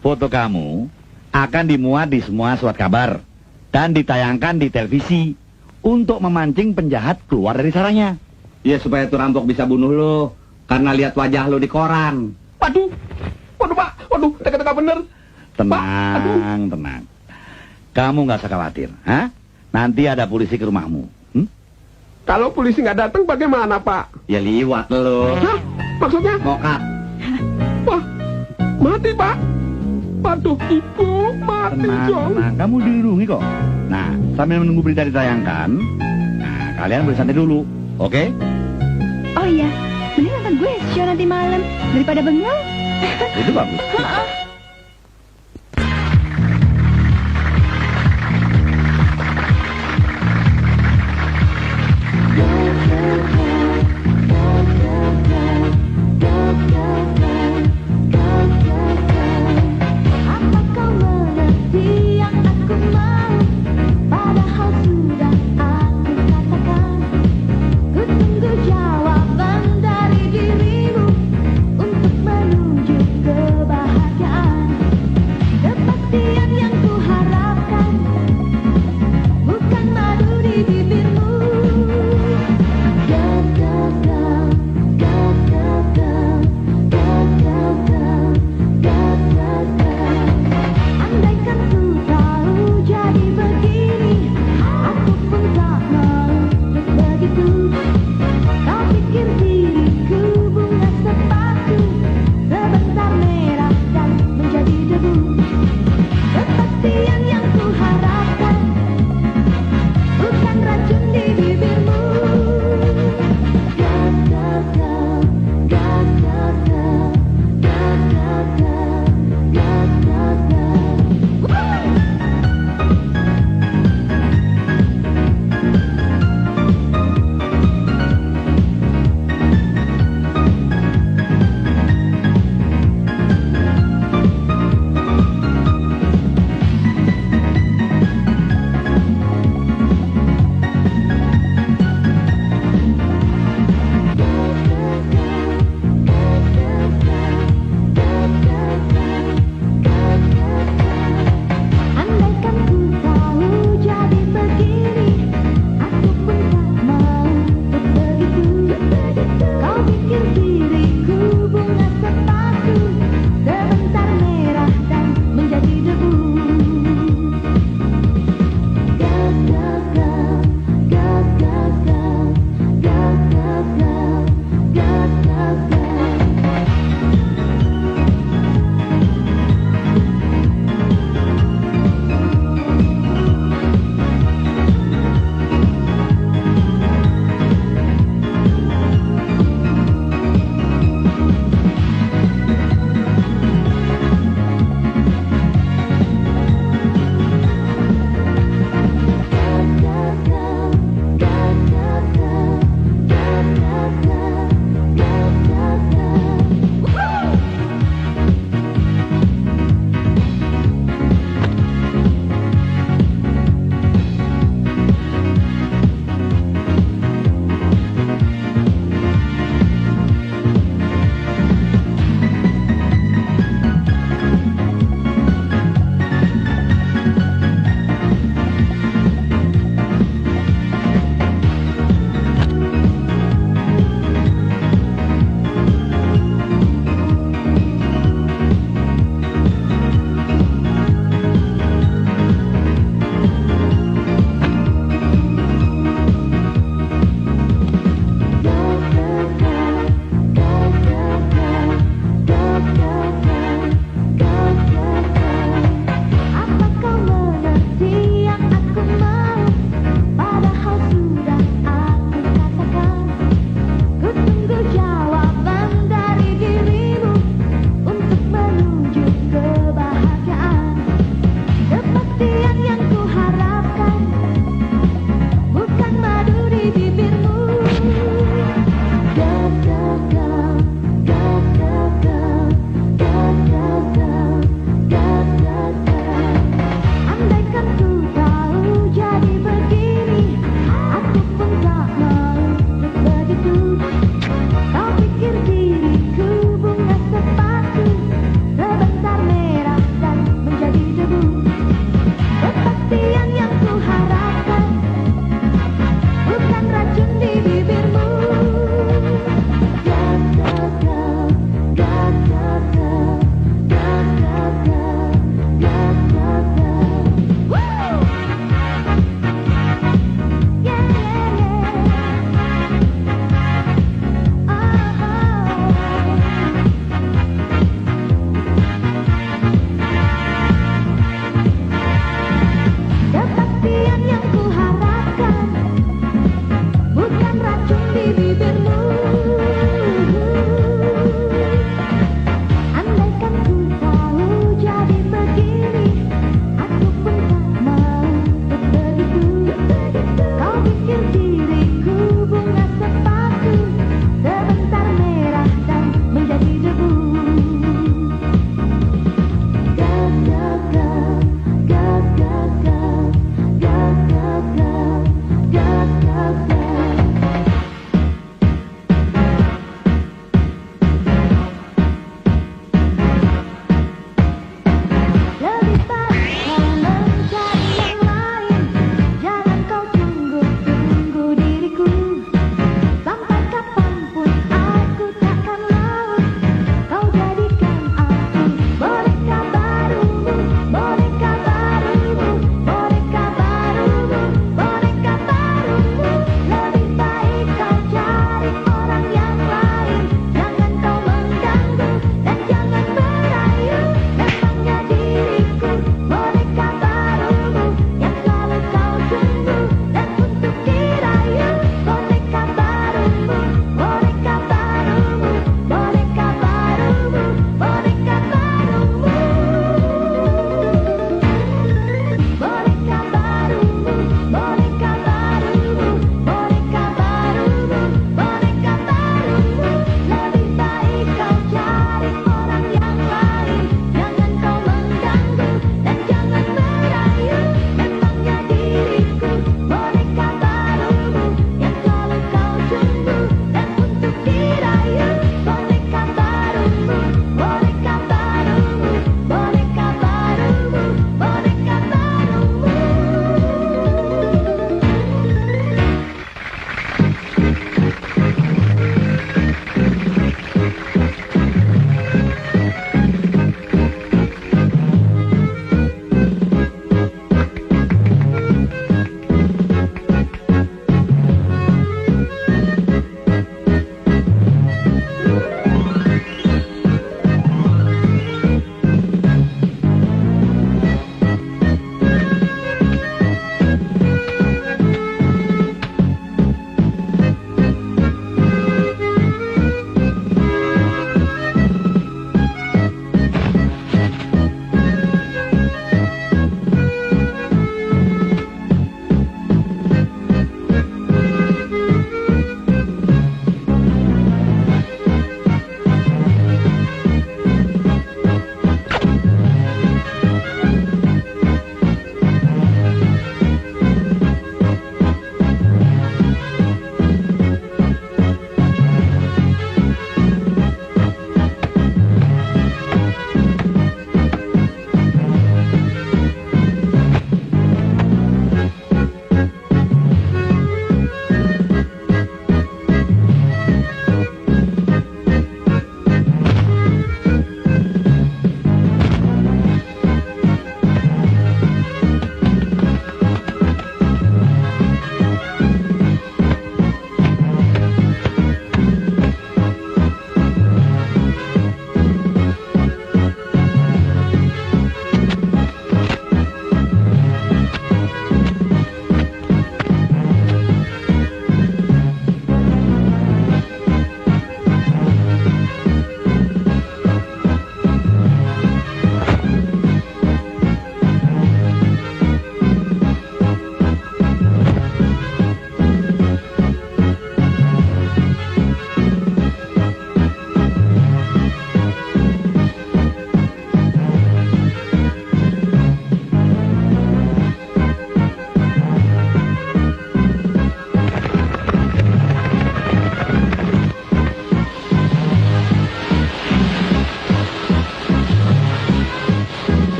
Foto kamu akan dimuat di semua surat kabar dan ditayangkan di televisi untuk memancing penjahat keluar dari sarangnya. Ya supaya tuh rampok bisa bunuh lo karena lihat wajah lo di koran. Waduh, Pak, teka-teka bener. Tenang. Kamu nggak usah khawatir, ha? Nanti ada polisi ke rumahmu. Kalau polisi nggak datang, bagaimana, Pak? Ya liwat lo. Hah? Maksudnya? Mokat. Wah, mati, Pak. Waduh, Ibu, mati dong. Tenang, kamu dilindungi kok. Nah, sambil menunggu berita ditayangkan, nah, kalian boleh santai dulu, oke? Oh iya, mending nonton gue show nanti malam daripada bengong. Itu bagus. Apa kau mengerti yang aku mau? Padahal sudah aku katakan. Ku tunggu jawaban dari dirimu untuk menuju kebahagiaan.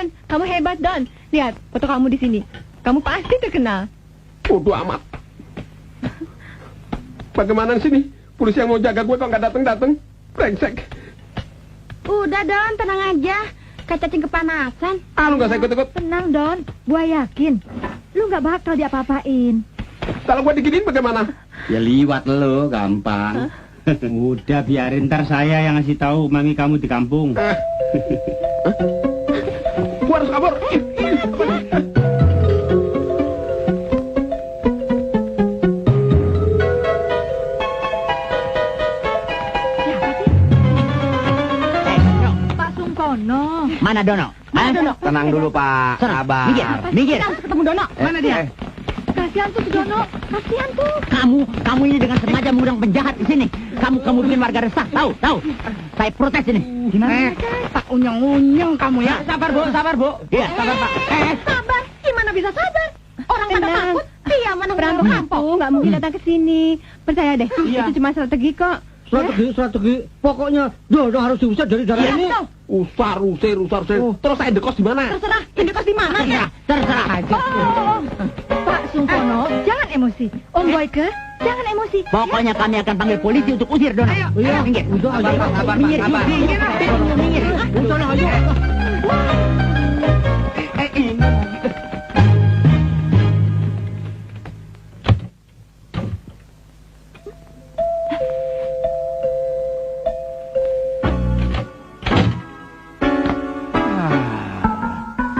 Don, kamu hebat, Don. Lihat, foto kamu di sini. Kamu pasti terkenal. Bodoh amat. Bagaimana di sini? Polisi yang mau jaga gue kok nggak datang-datang? Brengsek. Udah, Don, tenang aja. Kayak cacing kepanasan. Lu nggak usah ikut-ikut. Tenang, Don. Gua yakin. Lu nggak bakal diapa-apain. Kalau gue diginiin bagaimana? Ya liwat lo, gampang. Udah biarin, ntar saya yang ngasih tahu mami kamu di kampung. Gue harus kabur. Pak Sungkono. Mana Dono? Hah? Tenang dulu, Pak. Sana, Sabar. minggir. Kita harus ketemu Dono. Mana dia? Kasihan tuh si Dono. Kasihan tuh. Kamu ini dengan sengaja mengundang penjahat di sini. Kamu bikin warga resah. Tahu. Saya protes ini. Gimana? Tak unyong-unyong kamu ya. Sabar, Bu. Iya, sabar, Pak. Sabar, gimana bisa sabar? Orang pada Tenang. takut, dia mana Perampok itu nggak mungkin datang ke sini. Percaya deh, itu cuma strategi kok. Strategi. Pokoknya Dono harus diusir dari daerah ini. Usir. Terus saya dekos di mana? Terserah, ini kos di mana? Iya, terserah. Pak Sungkono, jangan emosi. Om Boyke, jangan emosi. Pokoknya kami akan panggil polisi untuk usir Dono. Iya. Minggir. Sabar, Minggir. Pak. Minggir. Dono, ayo.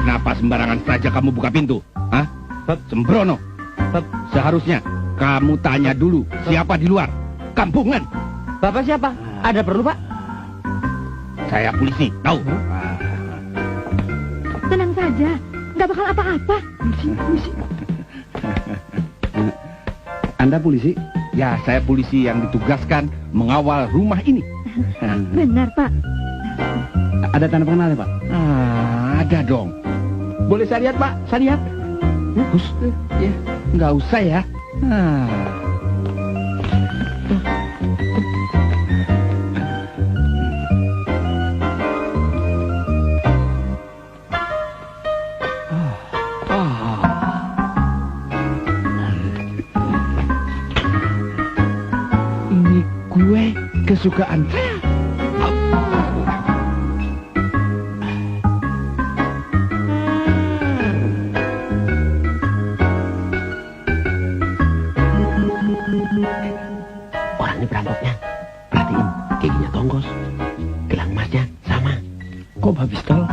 Kenapa sembarangan saja kamu buka pintu? Hah? Sembrono. Seharusnya kamu tanya dulu siapa di luar. Kampungan. Bapak siapa? Ada perlu, Pak? Saya polisi, tahu? Tenang saja, nggak bakal apa-apa. Anda polisi? Ya, saya polisi yang ditugaskan mengawal rumah ini. Benar, Pak. Ada tanda pengenalnya, Pak? Ada dong. Boleh saya lihat, Pak? Saya lihat. Bagus. Ya, nggak usah ya. Ini kue kesukaan saya. Orang ini perampoknya. Perhatiin, giginya tonggos. Gelang emasnya sama. Kok bawa pistol?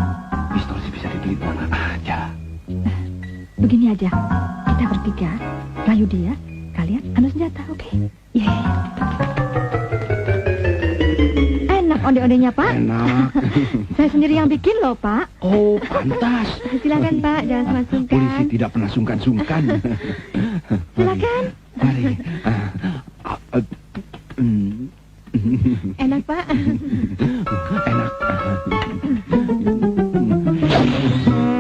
Pistol sih bisa dibeli mana aja. Begini aja, kita bertiga, rayu dia, kalian anu senjata, oke? Iya. Enak onde-ondenya, Pak. Enak. Saya sendiri yang bikin loh, Pak. Oh, pantas. Silakan, Pak, jangan sungkan. Polisi tidak pernah sungkan-sungkan. Silakan. Mari. Enak, Pak. Enak.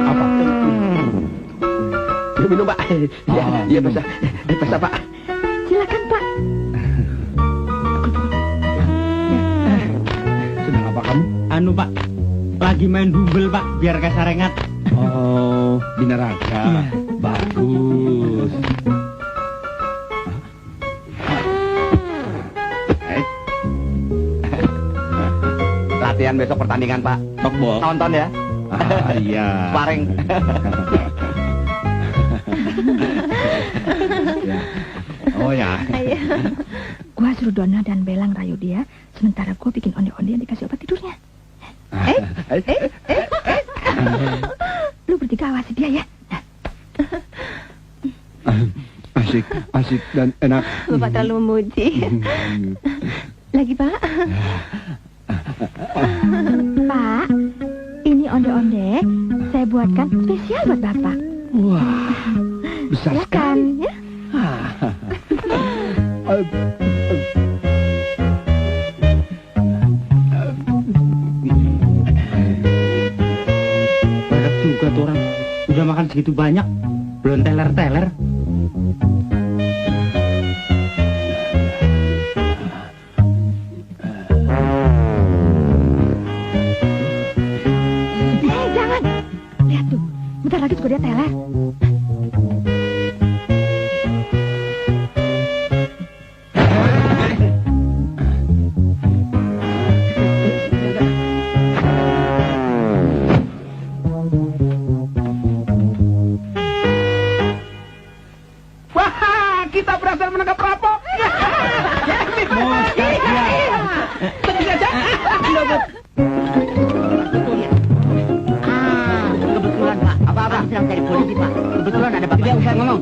Apa? Minum, Pak. Iya, bisa. Bisa, Pak. Silakan, Pak. Sedang apa kamu? Anu, Pak. Lagi main double, Pak, biar kayak sarengat. Oh, di neraca. Bagus. Latihan besok pertandingan, Pak. Tokbol. Nonton ya. Iya. Sparring. Oh ya. Gua suruh Dona dan Belang rayu dia, sementara gua bikin onde-onde yang dikasih obat tidurnya. Lu bertiga awasi dia ya. Asik dan enak. Bapak terlalu memuji. Lagi, Pak. Pak, ini onde-onde saya buatkan spesial buat Bapak. Wah, besar Ya sekali. kan, ya? Banyak juga tuh orang. Udah makan segitu banyak, belum teler-teler. Jangan. Lihat tuh, bentar lagi juga dia teler. Wah, kita berhasil menangkap perampok. Kebetulan, Pak. Apa-apa sedang cari polisi, Pak. Kebetulan ada Bapak. Tidak usah ngomong.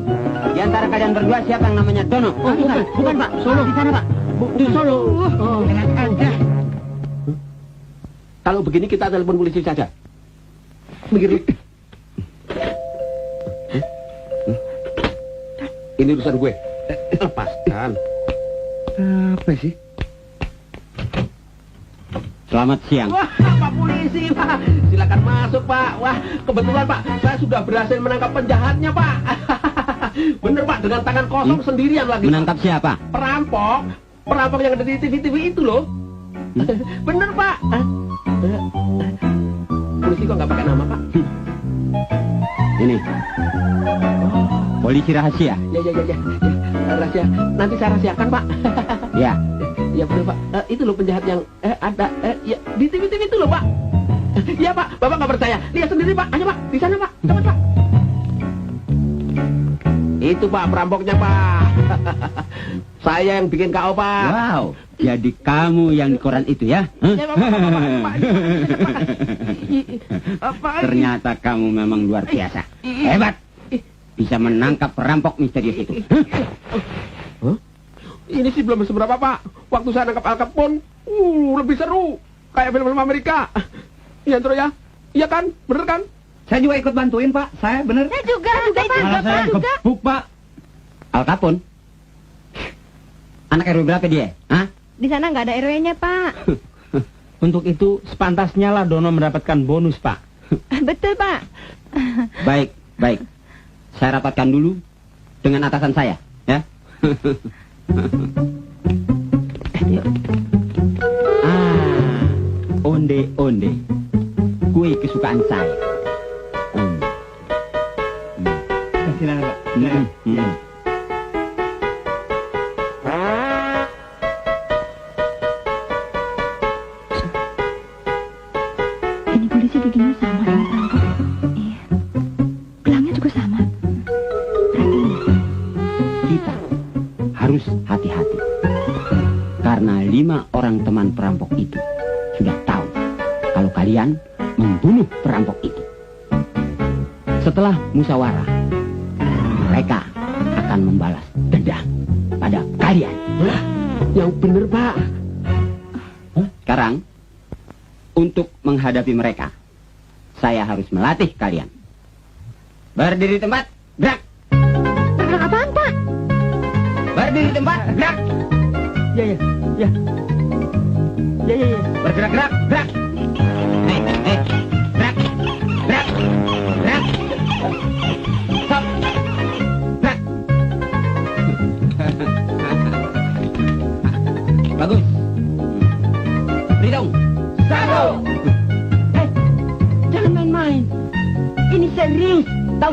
Di antara kalian berdua siapa yang namanya Dono? Oh, bukan, Pak. Solo. Di sana, Pak. Di Solo. Enak aja. Kalau begini kita telepon polisi saja. Begitu. Ini urusan gue. Lepaskan. Apa sih? Selamat siang. Wah, Pak Polisi, Pak. Silakan masuk, Pak. Wah, kebetulan, Pak, saya sudah berhasil menangkap penjahatnya, Pak. Bener, Pak, dengan tangan kosong sendirian lagi. Menangkap siapa? Perampok. Perampok yang ada di TV itu loh. Bener, Pak. Polisi kok nggak pakai nama, Pak? Ini. Polisi rahasia. Ya. Rahasia. Nanti saya rahasiakan, Pak. Ya. Ya bener, Pak. Itu loh penjahat yang ada ya di TV itu loh, Pak. Iya, Pak. Bapak nggak percaya? Lihat sendiri, Pak. Ayo, Pak. Di sana, Pak. Cepat, Pak. Itu, Pak, perampoknya, Pak. Saya yang bikin KO, Pak. Wow. Jadi kamu yang di koran itu ya? Ya, Pak. Ternyata kamu memang luar biasa. Hebat. Bisa menangkap perampok misterius itu. Hah? Ini sih belum seberapa, Pak. Waktu saya nangkap Al Capone, lebih seru. Kayak film-film Amerika. Iya, Tro, ya? Iya kan? Bener kan? Saya juga ikut bantuin, Pak. Saya bener. Saya juga, Pak. Malah saya yang gebuk, Pak. Al Capone? Anak RW berapa dia? Hah? Di sana nggak ada RW-nya, Pak. Untuk itu sepantasnya lah Dono mendapatkan bonus, Pak. Betul, Pak. Baik. Saya rapatkan dulu dengan atasan saya, ya. Onde-onde. Kue kesukaan saya. Silakan, Pak. Ini polisi begini sama dengan perampok. Iya. Gelangnya juga sama. Kita harus hati-hati. Karena 5 orang teman perampok itu sudah tahu kalau kalian membunuh perampok itu. Setelah musyawarah, mereka akan membalas dendam pada kalian. Yang bener, Pak. Sekarang, untuk menghadapi mereka, saya harus melatih kalian. Berdiri tempat, gerak. Gerak apaan, Pak? Berdiri tempat, gerak. Ya. Bergerak, gerak. Gerak. Stop. Gerak. Bagus. Berhitung. 1. Jangan main-main. Ini serius. Tahu?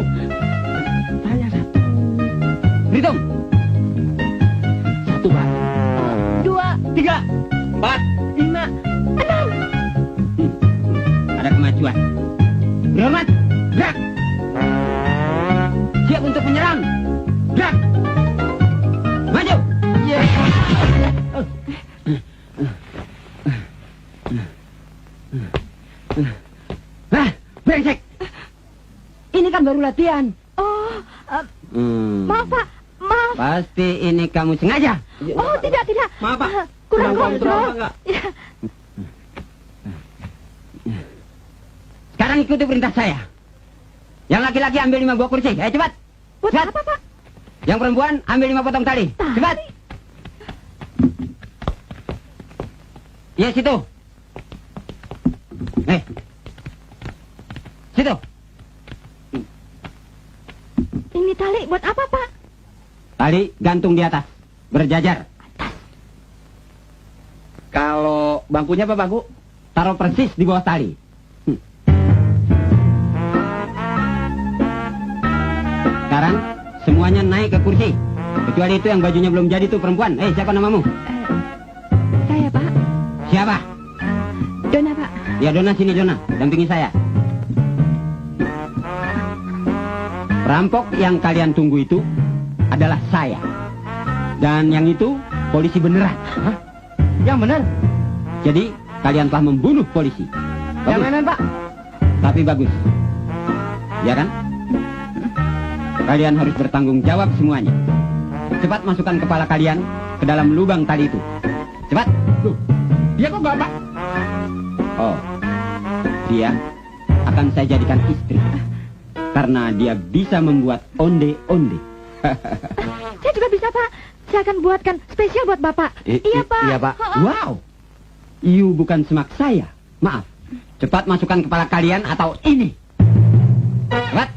Saya 1. Berhitung. 1, Pak. 2, 3, 4, 5, 6. Ada kemajuan. Berhormat. Gerak. Siap untuk menyerang. Gerak. Maju. Brengsek. Ini kan baru latihan. Oh, maaf, Pak. Maaf. Pasti ini kamu sengaja. Oh, tidak. Maaf, Pak. Kurang Kurang kontrol, kontrol. enggak? Ya. Sekarang ikuti perintah saya. Yang laki-laki ambil 5 buah kursi. Ayo cepat. Buat Cepat. apa, Pak? Yang perempuan ambil 5 potong tali. Tali? Cepat. Ya, situ. Situ. Ini tali buat apa, Pak? Tali gantung di atas. Berjajar. Kalau bangkunya apa bangku? Taruh persis di bawah tali. ke kursi. Kecuali itu yang bajunya belum jadi tuh perempuan. Siapa namamu? Saya, Pak. Siapa? Dona, Pak. Ya, Dona, sini Dona. Dampingi saya. Perampok yang kalian tunggu itu adalah saya. Dan yang itu polisi beneran. Hah? Yang benar? Jadi kalian telah membunuh polisi. Yang mana, Pak? Tapi bagus. Ya kan? Kalian harus bertanggung jawab semuanya. Cepat masukkan kepala kalian ke dalam lubang tali itu. Cepat. Dia kok nggak, Pak? Oh, dia akan saya jadikan istri. Karena dia bisa membuat onde-onde. Saya juga bisa, Pak. Saya akan buatkan spesial buat Bapak. Iya, Pak. Iya, Pak. Wow. You bukan semak saya. Maaf. Cepat masukkan kepala kalian atau ini. Cepat.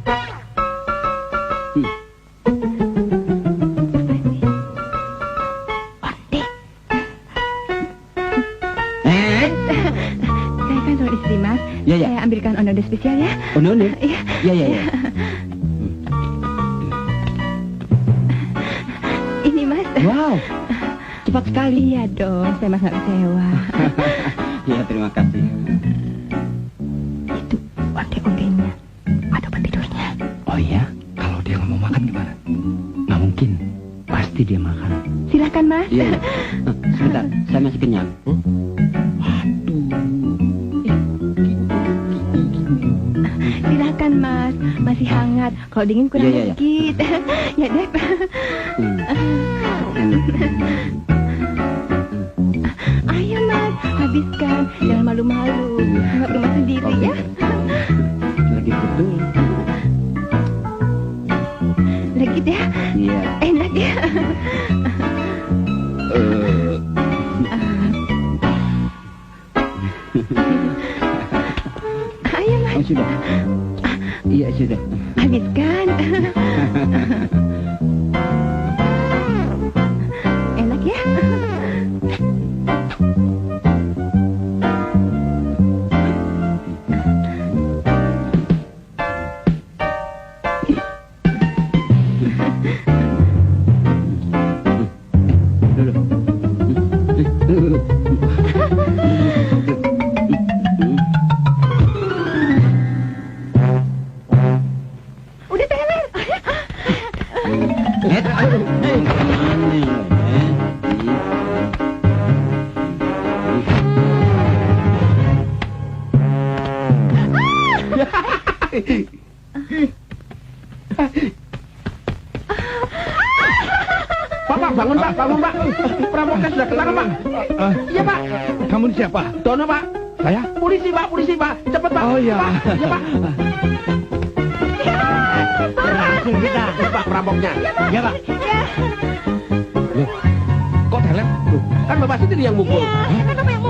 Saya kan seorang istri, Mas. Ya, ya. Saya ambilkan onde-onde spesial ya. Onde-onde? Iya. Ya. Ini, Mas. Wow. Cepat sekali. Iya dong, saya mas nggak kecewa. Ya, terima kasih. Itu onde-ondenya. Ada obat tidurnya. Oh iya? Kalau dia nggak mau makan gimana? Nggak mungkin. Pasti dia makan. Silakan, Mas. Iya. Sebentar, saya masih kenyang. Silakan, Mas. Masih hangat. Kalau dingin kurang Iya. dikit. Ya, Dep. Ayo, Mas. Habiskan. Jangan malu-malu. Nggak rumah sendiri ya. Lagi betul. Lagi deh. Iya. Enak ya. Ayo, Mas. Oh, sudah. Iya, sudah. Habiskan. Enak ya? Udah teler. Pak, bangun, Pak. Perampoknya sudah ketangkap, Pak. Iya, Pak. Kamu ini siapa? Dono, Pak. Saya? Polisi, Pak. Cepet, Pak. Oh, iya. Pak. Iya, Pak. Berhasil kita. Pak, perampoknya. Ya, Pak. Loh, kok teler? Kan Bapak sendiri yang mukul. Kan Bapak yang